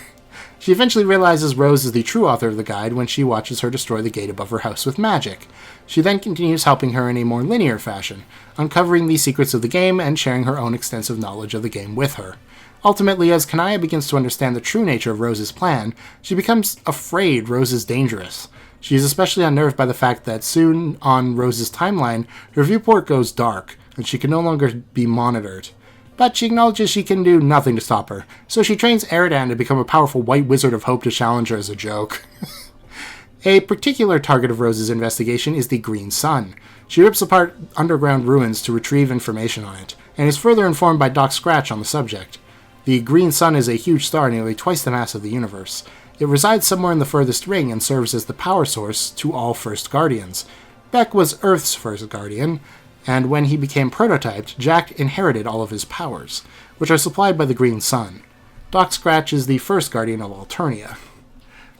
She eventually realizes Rose is the true author of the guide when she watches her destroy the gate above her house with magic. She then continues helping her in a more linear fashion, uncovering the secrets of the game and sharing her own extensive knowledge of the game with her. Ultimately, as Kanaya begins to understand the true nature of Rose's plan, she becomes afraid Rose is dangerous. She is especially unnerved by the fact that soon on Rose's timeline, her viewport goes dark, and she can no longer be monitored. But she acknowledges she can do nothing to stop her, so she trains Eridan to become a powerful white wizard of hope to challenge her as a joke. A particular target of Rose's investigation is the Green Sun. She rips apart underground ruins to retrieve information on it, and is further informed by Doc Scratch on the subject. The Green Sun is a huge star nearly twice the mass of the universe. It resides somewhere in the furthest ring and serves as the power source to all First Guardians. Beck was Earth's first Guardian, and when he became prototyped, Jack inherited all of his powers, which are supplied by the Green Sun. Doc Scratch is the first Guardian of Alternia.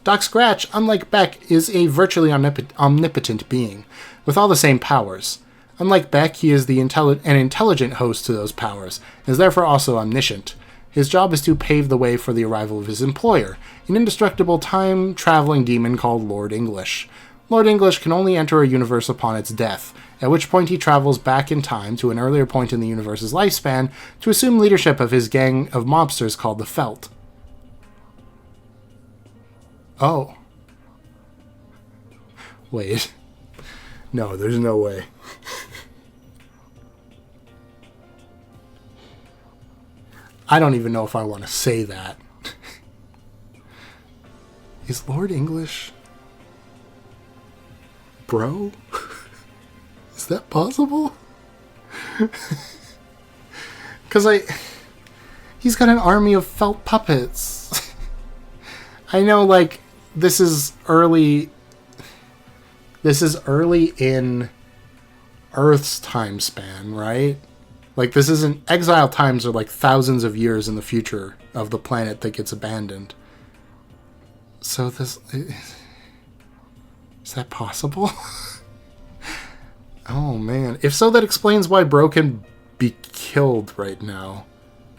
Doc Scratch, unlike Beck, is a virtually omnipotent being, with all the same powers. Unlike Beck, he is an intelligent host to those powers, and is therefore also omniscient. His job is to pave the way for the arrival of his employer, an indestructible time-traveling demon called Lord English. Lord English can only enter a universe upon its death, at which point he travels back in time to an earlier point in the universe's lifespan to assume leadership of his gang of mobsters called the Felt. Oh. Wait. No, there's no way. I don't even know if I want to say that. Is Lord English... bro? Is that possible? Because he's got an army of felt puppets. I know, like, this is early in Earth's time span, right? Like, this isn't... Exile times are like thousands of years in the future of the planet that gets abandoned. So this... Is that possible? Oh, man. If so, that explains why Bro can be killed right now.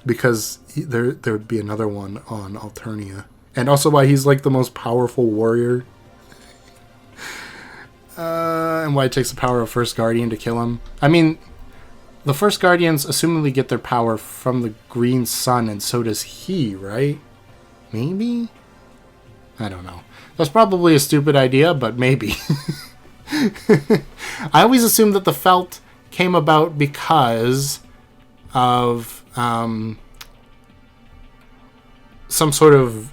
Because there would be another one on Alternia. And also why he's, like, the most powerful warrior. And why it takes the power of First Guardian to kill him. I mean, the First Guardians assumedly get their power from the Green Sun, and so does he, right? Maybe? I don't know. That's probably a stupid idea, but maybe. I always assumed that the Felt came about because of some sort of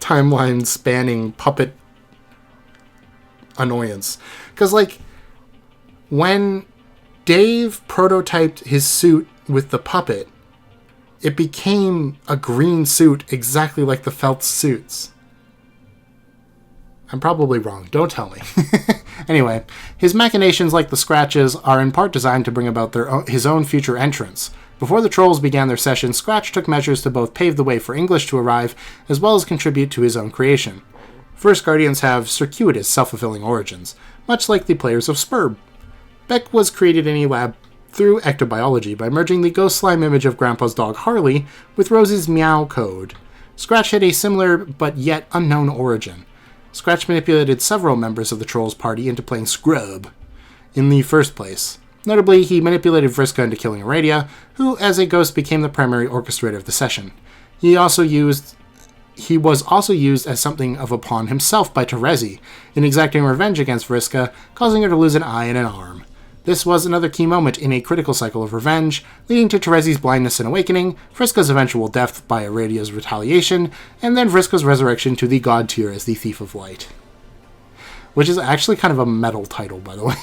timeline spanning puppet annoyance. Because, like, when Dave prototyped his suit with the puppet, it became a green suit exactly like the Felt suits. I'm probably wrong. Don't tell me. Anyway, his machinations, like the Scratches, are in part designed to bring about his own future entrance. Before the Trolls began their session, Scratch took measures to both pave the way for English to arrive, as well as contribute to his own creation. First Guardians have circuitous, self-fulfilling origins, much like the players of Spurb. Beck was created in a lab through ectobiology by merging the ghost slime image of Grandpa's dog Harley with Rose's meow code. Scratch had a similar but yet unknown origin. Scratch manipulated several members of the Trolls party into playing Scrub in the first place. Notably, he manipulated Vriska into killing Aradia, who as a ghost became the primary orchestrator of the session. He was also used as something of a pawn himself by Terezi, in exacting revenge against Vriska, causing her to lose an eye and an arm. This was another key moment in a critical cycle of revenge, leading to Terezi's blindness and awakening, Vriska's eventual death by Aradia's retaliation, and then Vriska's resurrection to the god tier as the Thief of Light. Which is actually kind of a metal title, by the way.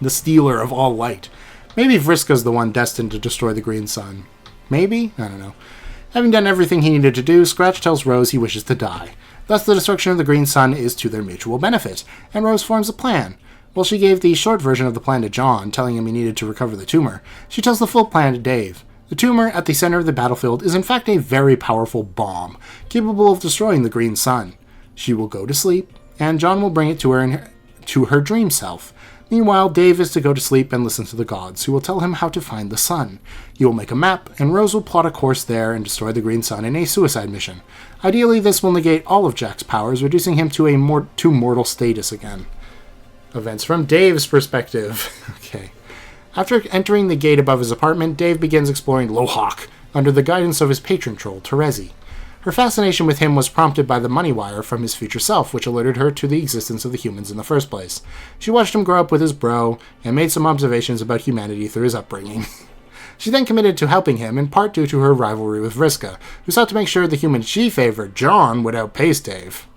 The Stealer of all light. Maybe Vriska's the one destined to destroy the Green Sun. Maybe? I don't know. Having done everything he needed to do, Scratch tells Rose he wishes to die. Thus, the destruction of the Green Sun is to their mutual benefit, and Rose forms a plan. While she gave the short version of the plan to John, telling him he needed to recover the tumor, she tells the full plan to Dave. The tumor at the center of the battlefield is in fact a very powerful bomb, capable of destroying the green sun. She will go to sleep, and John will bring it to her dream self. Meanwhile, Dave is to go to sleep and listen to the gods, who will tell him how to find the sun. He will make a map, and Rose will plot a course there and destroy the green sun in a suicide mission. Ideally, this will negate all of Jack's powers, reducing him to mortal status again. Events from Dave's perspective. Okay. After entering the gate above his apartment, Dave begins exploring Lohawk, under the guidance of his patron troll, Terezi. Her fascination with him was prompted by the money wire from his future self, which alerted her to the existence of the humans in the first place. She watched him grow up with his bro, and made some observations about humanity through his upbringing. She then committed to helping him, in part due to her rivalry with Vriska, who sought to make sure the human she favored, John, would outpace Dave.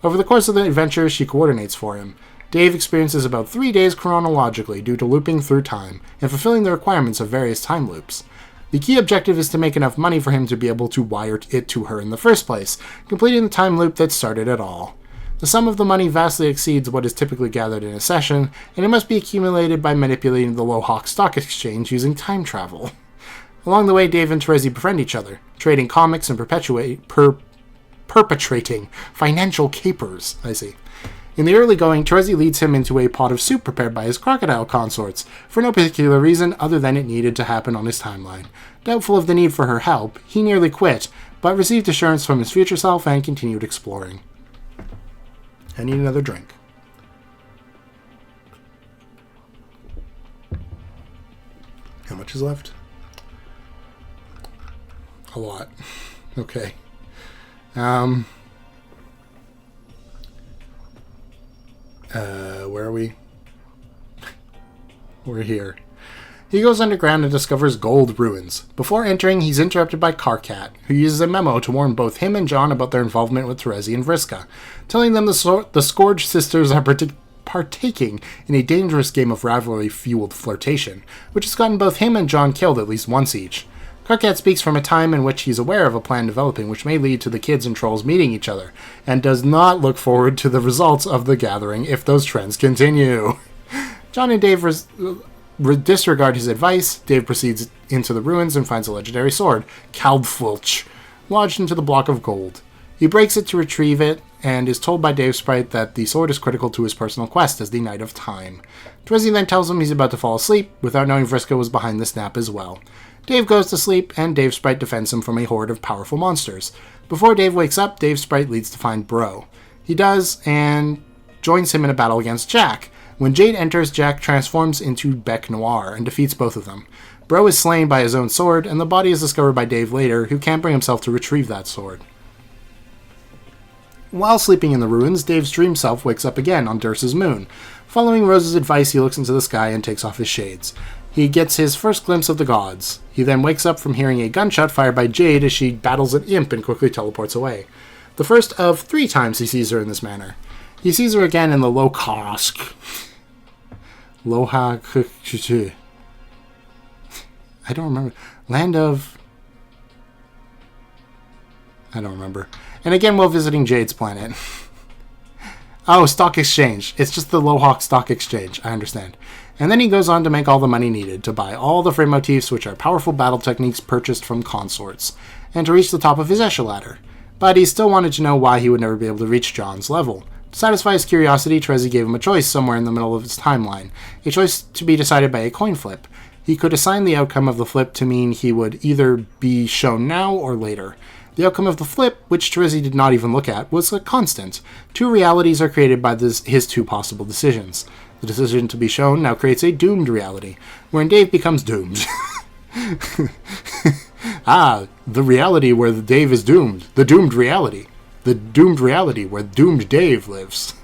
Over the course of the adventure, she coordinates for him. Dave experiences about 3 days chronologically due to looping through time and fulfilling the requirements of various time loops. The key objective is to make enough money for him to be able to wire it to her in the first place, completing the time loop that started it all. The sum of the money vastly exceeds what is typically gathered in a session, and it must be accumulated by manipulating the Lohawk Stock Exchange using time travel. Along the way, Dave and Terezi befriend each other, trading comics and perpetrating financial capers, In the early going, Terezi leads him into a pot of soup prepared by his crocodile consorts, for no particular reason other than it needed to happen on his timeline. Doubtful of the need for her help, he nearly quit, but received assurance from his future self and continued exploring. I need another drink. How much is left? A lot. Okay. Where are we? We're here. He goes underground and discovers gold ruins. Before entering, he's interrupted by Karkat, who uses a memo to warn both him and John about their involvement with Terezi and Vriska, telling them the Scourge sisters are partaking in a dangerous game of rivalry-fueled flirtation, which has gotten both him and John killed at least once each. Karkat speaks from a time in which he's aware of a plan developing which may lead to the kids and trolls meeting each other, and does not look forward to the results of the gathering if those trends continue. John and Dave disregard his advice. Dave proceeds into the ruins and finds a legendary sword, Kaldfulch, lodged into the block of gold. He breaks it to retrieve it, and is told by Dave's sprite that the sword is critical to his personal quest as the Knight of Time. Terezi then tells him he's about to fall asleep, without knowing Vriska was behind the snap as well. Dave goes to sleep, and Dave's sprite defends him from a horde of powerful monsters. Before Dave wakes up, Dave's sprite leads to find Bro. He does, and joins him in a battle against Jack. When Jade enters, Jack transforms into Bec Noir and defeats both of them. Bro is slain by his own sword, and the body is discovered by Dave later, who can't bring himself to retrieve that sword. While sleeping in the ruins, Dave's dream self wakes up again on Dursa's moon. Following Rose's advice, he looks into the sky and takes off his shades. He gets his first glimpse of the gods. He then wakes up from hearing a gunshot fired by Jade as she battles an imp and quickly teleports away. The first of 3 times he sees her in this manner. He sees her again in the Lohawk. I don't remember. Land of... I don't remember. And again while visiting Jade's planet. Oh, Stock Exchange. It's just the Lohawk Stock Exchange. I understand. And then he goes on to make all the money needed to buy all the frame motifs, which are powerful battle techniques purchased from consorts, and to reach the top of his echelon. But he still wanted to know why he would never be able to reach John's level. To satisfy his curiosity, Terezi gave him a choice somewhere in the middle of his timeline, a choice to be decided by a coin flip. He could assign the outcome of the flip to mean he would either be shown now or later. The outcome of the flip, which Terezi did not even look at, was a constant. 2 realities are created by his 2 possible decisions. The decision to be shown now creates a doomed reality, wherein Dave becomes doomed. The reality where Dave is doomed. The doomed reality. The doomed reality where doomed Dave lives.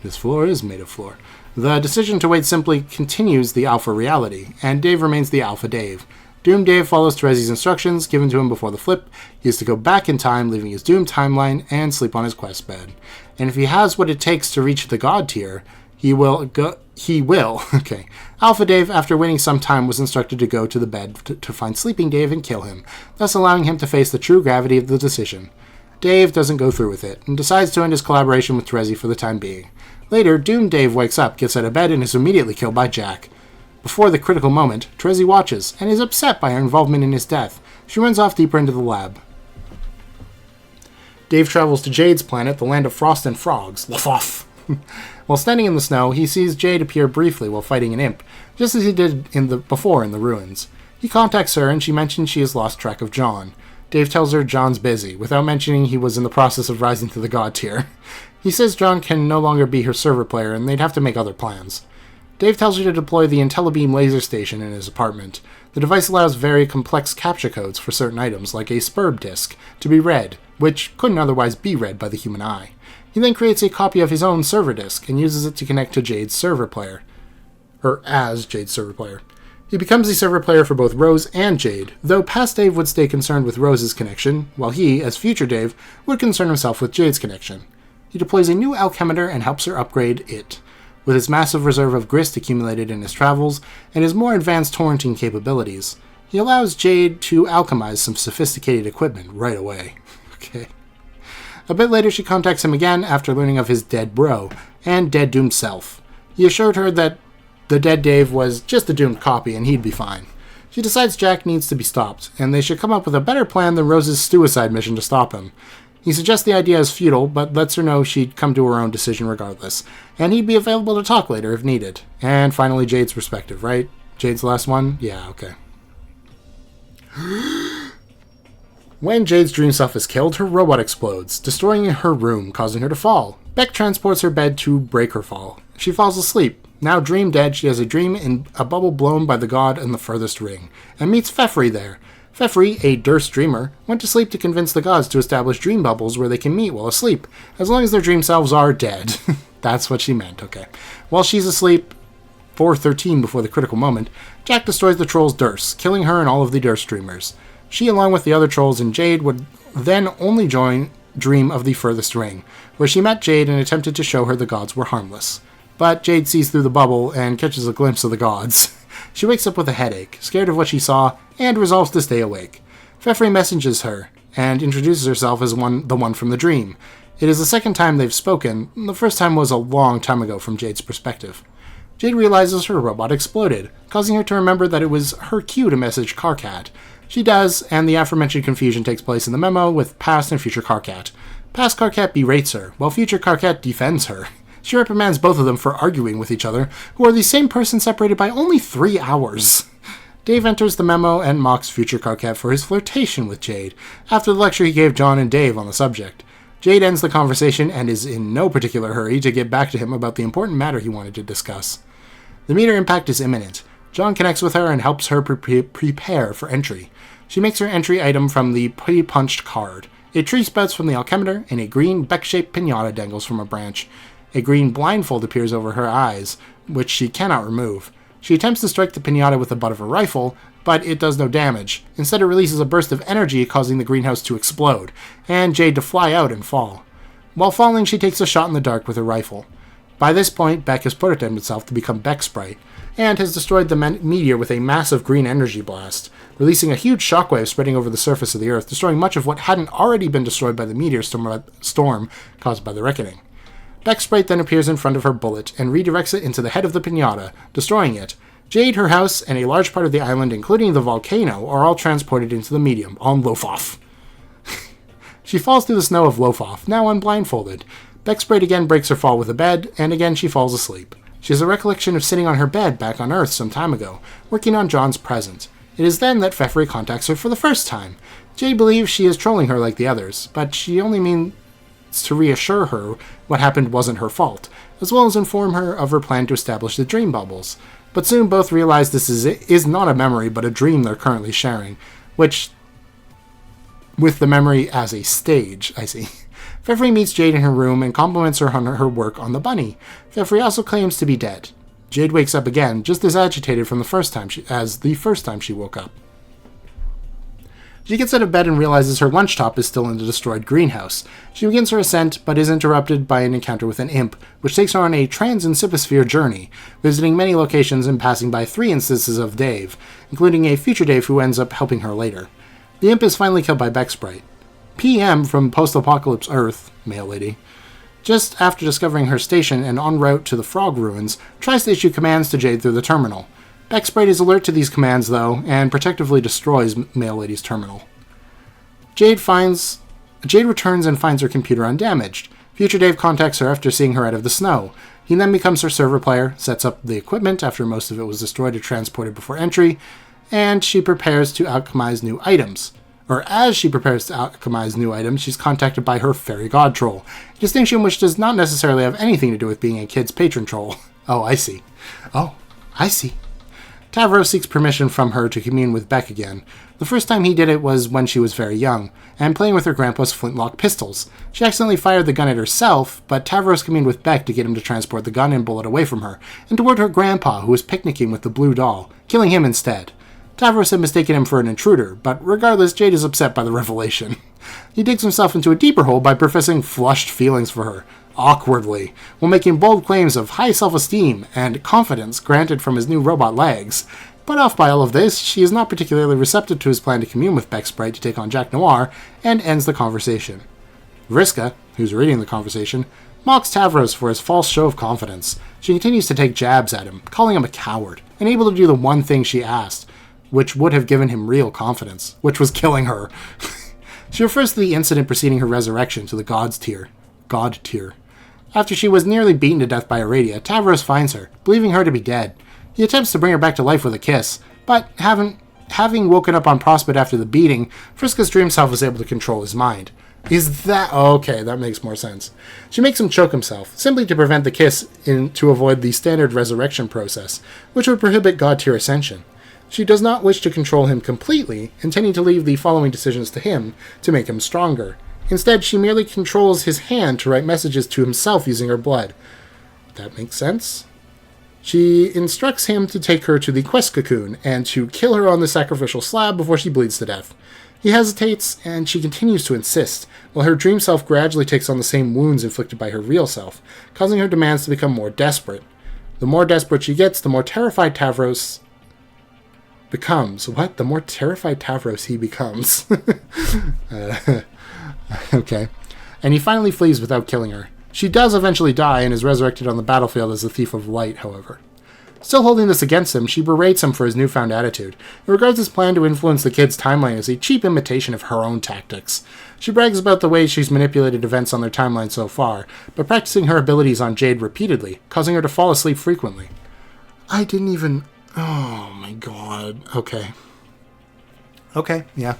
This floor is made of floor. The decision to wait simply continues the alpha reality, and Dave remains the alpha Dave. Doomed Dave follows Terezi's instructions given to him before the flip. He is to go back in time, leaving his doomed timeline, and sleep on his quest bed. And if he has what it takes to reach the god tier, he will. Okay. Alpha Dave, after waiting some time, was instructed to go to the bed to find Sleeping Dave and kill him, thus allowing him to face the true gravity of the decision. Dave doesn't go through with it, and decides to end his collaboration with Terezi for the time being. Later, Doomed Dave wakes up, gets out of bed, and is immediately killed by Jack. Before the critical moment, Terezi watches and is upset by her involvement in his death. She runs off deeper into the lab. Dave travels to Jade's planet, the land of frost and frogs. Lafoff! While standing in the snow, he sees Jade appear briefly while fighting an imp, just as he did before in the ruins. He contacts her and she mentions she has lost track of John. Dave tells her John's busy, without mentioning he was in the process of rising to the god tier. He says John can no longer be her server player and they'd have to make other plans. Dave tells her to deploy the IntelliBeam laser station in his apartment. The device allows very complex captcha codes for certain items, like a SPURB disk, to be read, which couldn't otherwise be read by the human eye. He then creates a copy of his own server disk and uses it to connect to Jade's server player. Or as Jade's server player. He becomes the server player for both Rose and Jade, though past Dave would stay concerned with Rose's connection, while he, as future Dave, would concern himself with Jade's connection. He deploys a new alchemeter and helps her upgrade it. With his massive reserve of grist accumulated in his travels, and his more advanced torrenting capabilities, he allows Jade to alchemize some sophisticated equipment right away. Okay. A bit later she contacts him again after learning of his dead bro, and dead doomed self. He assured her that the dead Dave was just a doomed copy and he'd be fine. She decides Jack needs to be stopped, and they should come up with a better plan than Rose's suicide mission to stop him. He suggests the idea is futile, but lets her know she'd come to her own decision regardless, and he'd be available to talk later if needed. And finally, Jade's perspective, right? Jade's the last one? Yeah, okay. When Jade's dream self is killed, her robot explodes, destroying her room, causing her to fall. Beck transports her bed to break her fall. She falls asleep. Now dream dead, she has a dream in a bubble blown by the god in the furthest ring, and meets Fefri there. Fefri, a Durst dreamer, went to sleep to convince the gods to establish dream bubbles where they can meet while asleep, as long as their dream selves are dead. That's what she meant, okay. While she's asleep, 4:13 before the critical moment, Jack destroys the troll's Durst, killing her and all of the Durst dreamers. She, along with the other trolls and Jade, would then only dream of the furthest ring, where she met Jade and attempted to show her the gods were harmless. But Jade sees through the bubble and catches a glimpse of the gods. She wakes up with a headache, scared of what she saw, and resolves to stay awake. Fefri messages her, and introduces herself as the one from the dream. It is the second time they've spoken. The first time was a long time ago from Jade's perspective. Jade realizes her robot exploded, causing her to remember that it was her cue to message Karkat. She does, and the aforementioned confusion takes place in the memo with past and future Karkat. Past Karkat berates her, while future Karkat defends her. She reprimands both of them for arguing with each other, who are the same person separated by only 3 hours. Dave enters the memo and mocks future Karkat for his flirtation with Jade, after the lecture he gave John and Dave on the subject. Jade ends the conversation and is in no particular hurry to get back to him about the important matter he wanted to discuss. The meteor impact is imminent. John connects with her and helps her prepare for entry. She makes her entry item from the pre-punched card. A tree sprouts from the alchemeter, and a green Beck-shaped pinata dangles from a branch. A green blindfold appears over her eyes, which she cannot remove. She attempts to strike the pinata with the butt of her rifle, but it does no damage. Instead, it releases a burst of energy, causing the greenhouse to explode, and Jade to fly out and fall. While falling, she takes a shot in the dark with her rifle. By this point, Beck has programmed itself to become Beck Sprite, and has destroyed the meteor with a massive green energy blast, releasing a huge shockwave spreading over the surface of the Earth, destroying much of what hadn't already been destroyed by the meteor storm caused by the Reckoning. Beck Sprite then appears in front of her bullet and redirects it into the head of the pinata, destroying it. Jade, her house, and a large part of the island, including the volcano, are all transported into the medium, on Lofoff. She falls through the snow of Lofoff, now unblindfolded. Beck Sprite again breaks her fall with a bed, and again she falls asleep. She has a recollection of sitting on her bed back on Earth some time ago, working on John's present. It is then that Fefri contacts her for the first time. Jade believes she is trolling her like the others, but she only means to reassure her what happened wasn't her fault, as well as inform her of her plan to establish the dream bubbles. But soon both realize this is not a memory, but a dream they're currently sharing, which, with the memory as a stage, I see. Fefri meets Jade in her room and compliments her on her work on the bunny. Fefri also claims to be dead. Jade wakes up again, just as agitated from the first time she woke up. She gets out of bed and realizes her lunch top is still in the destroyed greenhouse. She begins her ascent, but is interrupted by an encounter with an imp, which takes her on a trans-Inciposphere journey, visiting many locations and passing by 3 instances of Dave, including a future Dave who ends up helping her later. The imp is finally killed by Beck Sprite. PM from Post-Apocalypse Earth, male lady, just after discovering her station and en route to the Frog Ruins, tries to issue commands to Jade through the terminal. Beck Sprite is alert to these commands, though, and protectively destroys Mail Lady's terminal. Jade returns and finds her computer undamaged. Future Dave contacts her after seeing her out of the snow. He then becomes her server player, sets up the equipment after most of it was destroyed or transported before entry, and she prepares to alchemize new items. Or as she prepares to alchemize new items, she's contacted by her fairy god troll, a distinction which does not necessarily have anything to do with being a kid's patron troll. Oh, I see. Tavros seeks permission from her to commune with Beck again. The first time he did it was when she was very young, and playing with her grandpa's flintlock pistols. She accidentally fired the gun at herself, but Tavros communed with Beck to get him to transport the gun and bullet away from her, and toward her grandpa, who was picnicking with the blue doll, killing him instead. Tavros had mistaken him for an intruder, but regardless, Jade is upset by the revelation. He digs himself into a deeper hole by professing flushed feelings for her, awkwardly, while making bold claims of high self-esteem and confidence granted from his new robot legs. Put off by all of this, she is not particularly receptive to his plan to commune with Beck Sprite to take on Jack Noir, and ends the conversation. Vriska, who's reading the conversation, mocks Tavros for his false show of confidence. She continues to take jabs at him, calling him a coward, and able to do the one thing she asked, which would have given him real confidence, which was killing her. She refers to the incident preceding her resurrection to the God tier. After she was nearly beaten to death by Aradia, Tavros finds her, believing her to be dead. He attempts to bring her back to life with a kiss, but having woken up on Prospect after the beating, Vriska's dream self is able to control his mind. Is that... okay, that makes more sense. She makes him choke himself, simply to prevent the kiss to avoid the standard resurrection process, which would prohibit God tier ascension. She does not wish to control him completely, intending to leave the following decisions to him to make him stronger. Instead, she merely controls his hand to write messages to himself using her blood. That makes sense. She instructs him to take her to the quest cocoon and to kill her on the sacrificial slab before she bleeds to death. He hesitates, and she continues to insist, while her dream self gradually takes on the same wounds inflicted by her real self, causing her demands to become more desperate. The more desperate she gets, the more terrified Tavros becomes. What? The more terrified Tavros he becomes. Okay. And he finally flees without killing her. She does eventually die and is resurrected on the battlefield as the Thief of Light, however. Still holding this against him, she berates him for his newfound attitude, and regards his plan to influence the kid's timeline as a cheap imitation of her own tactics. She brags about the way she's manipulated events on their timeline so far, but practicing her abilities on Jade repeatedly, causing her to fall asleep frequently. I didn't even... oh my god. Okay, yeah.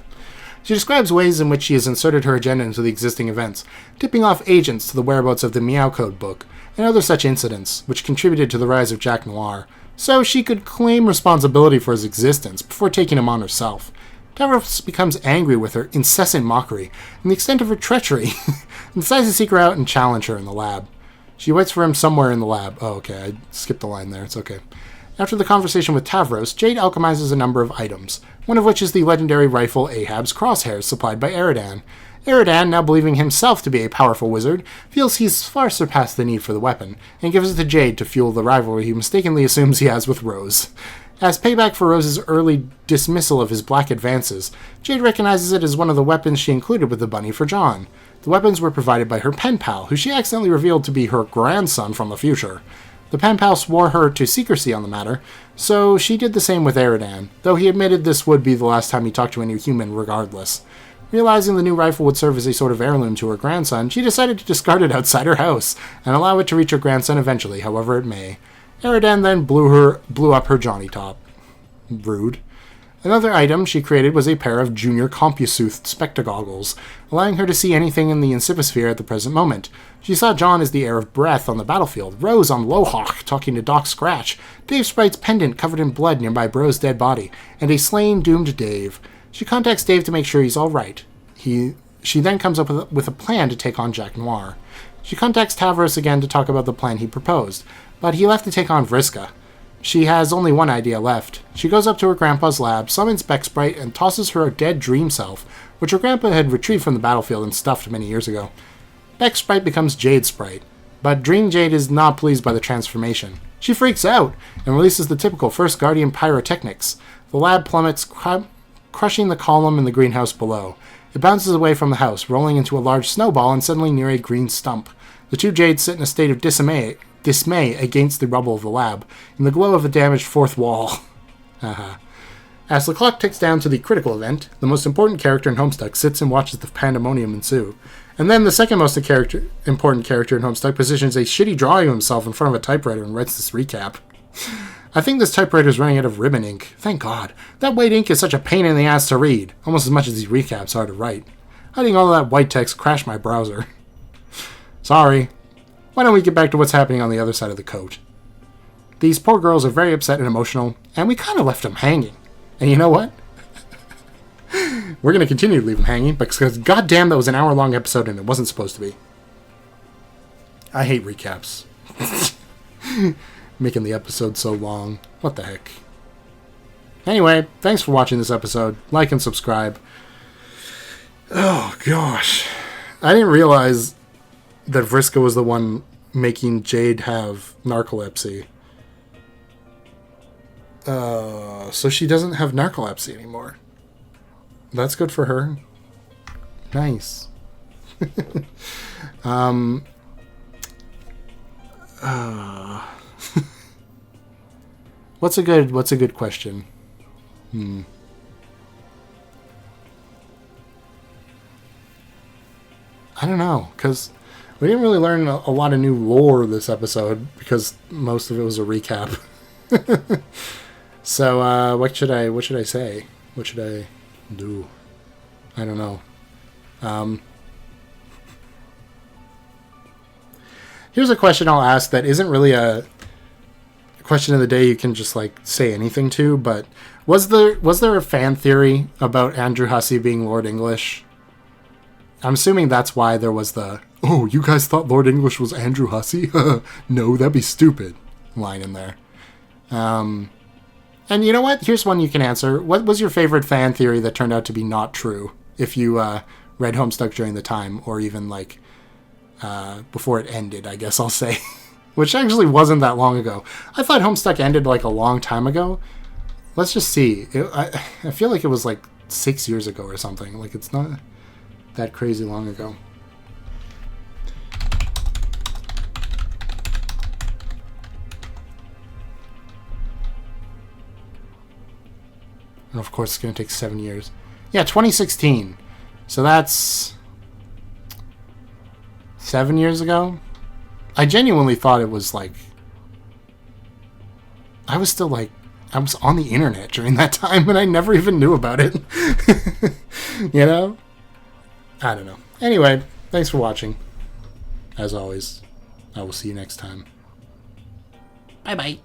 She describes ways in which she has inserted her agenda into the existing events, tipping off agents to the whereabouts of the Meow Code book, and other such incidents, which contributed to the rise of Jack Noir, so she could claim responsibility for his existence before taking him on herself. Tavros becomes angry with her incessant mockery, and the extent of her treachery, and decides to seek her out and challenge her in the lab. She waits for him somewhere in the lab. Oh, okay, I skipped the line there, it's okay. After the conversation with Tavros, Jade alchemizes a number of items, one of which is the legendary rifle Ahab's Crosshairs supplied by Eridan. Eridan, now believing himself to be a powerful wizard, feels he's far surpassed the need for the weapon, and gives it to Jade to fuel the rivalry he mistakenly assumes he has with Rose. As payback for Rose's early dismissal of his black advances, Jade recognizes it as one of the weapons she included with the bunny for John. The weapons were provided by her pen pal, who she accidentally revealed to be her grandson from the future. The pen pal swore her to secrecy on the matter, so she did the same with Eridan, though he admitted this would be the last time he talked to any human regardless. Realizing the new rifle would serve as a sort of heirloom to her grandson, she decided to discard it outside her house, and allow it to reach her grandson eventually, however it may. Eridan then blew up her Johnny Top. Rude. Another item she created was a pair of Junior Compusooth spectagoggles, allowing her to see anything in the Inciposphere at the present moment. She saw John as the heir of breath on the battlefield, Rose on Lohawk talking to Doc Scratch, Dave Sprite's pendant covered in blood nearby Bro's dead body, and a slain, doomed Dave. She contacts Dave to make sure he's alright. She then comes up with a plan to take on Jack Noir. She contacts Tavros again to talk about the plan he proposed, but he left to take on Vriska. She has only one idea left. She goes up to her grandpa's lab, summons Beck Sprite, and tosses her dead dream self, which her grandpa had retrieved from the battlefield and stuffed many years ago. Beck Sprite becomes Jade Sprite, but Dream Jade is not pleased by the transformation. She freaks out and releases the typical First Guardian pyrotechnics. The lab plummets, crushing the column in the greenhouse below. It bounces away from the house, rolling into a large snowball and suddenly near a green stump. The two Jades sit in a state of dismay against the rubble of the lab, in the glow of a damaged fourth wall. Haha. As the clock ticks down to the critical event, the most important character in Homestuck sits and watches the pandemonium ensue. And then the second most important character in Homestuck positions a shitty drawing of himself in front of a typewriter and writes this recap. I think this typewriter is running out of ribbon ink. Thank God. That white ink is such a pain in the ass to read, almost as much as these recaps are to write. Hiding all that white text crashed my browser. Sorry. Why don't we get back to what's happening on the other side of the coat? These poor girls are very upset and emotional, and we kind of left them hanging. And you know what? We're going to continue to leave them hanging, because goddamn that was an hour-long episode and it wasn't supposed to be. I hate recaps. Making the episode so long. What the heck? Anyway, thanks for watching this episode. Like and subscribe. Oh, gosh. I didn't realize that Vriska was the one making Jade have narcolepsy. So she doesn't have narcolepsy anymore. That's good for her. Nice. What's a good question? I don't know, because we didn't really learn a lot of new lore this episode, because most of it was a recap. So, what should I say? What should I do? I don't know. Here's a question I'll ask that isn't really a question of the day you can just, like, say anything to, but was there a fan theory about Andrew Hussey being Lord English? I'm assuming that's why there was the, "Oh, you guys thought Lord English was Andrew Hussey? No, that'd be stupid," line in there. And you know what? Here's one you can answer. What was your favorite fan theory that turned out to be not true? If you read Homestuck during the time, or even like before it ended, I guess I'll say. Which actually wasn't that long ago. I thought Homestuck ended like a long time ago. Let's just see. I feel like it was like 6 years ago or something. Like it's not that crazy long ago. And of course, it's going to take 7 years. Yeah, 2016. So that's 7 years ago? I genuinely thought it was like... I was on the internet during that time and I never even knew about it. You know? I don't know. Anyway, thanks for watching. As always, I will see you next time. Bye-bye.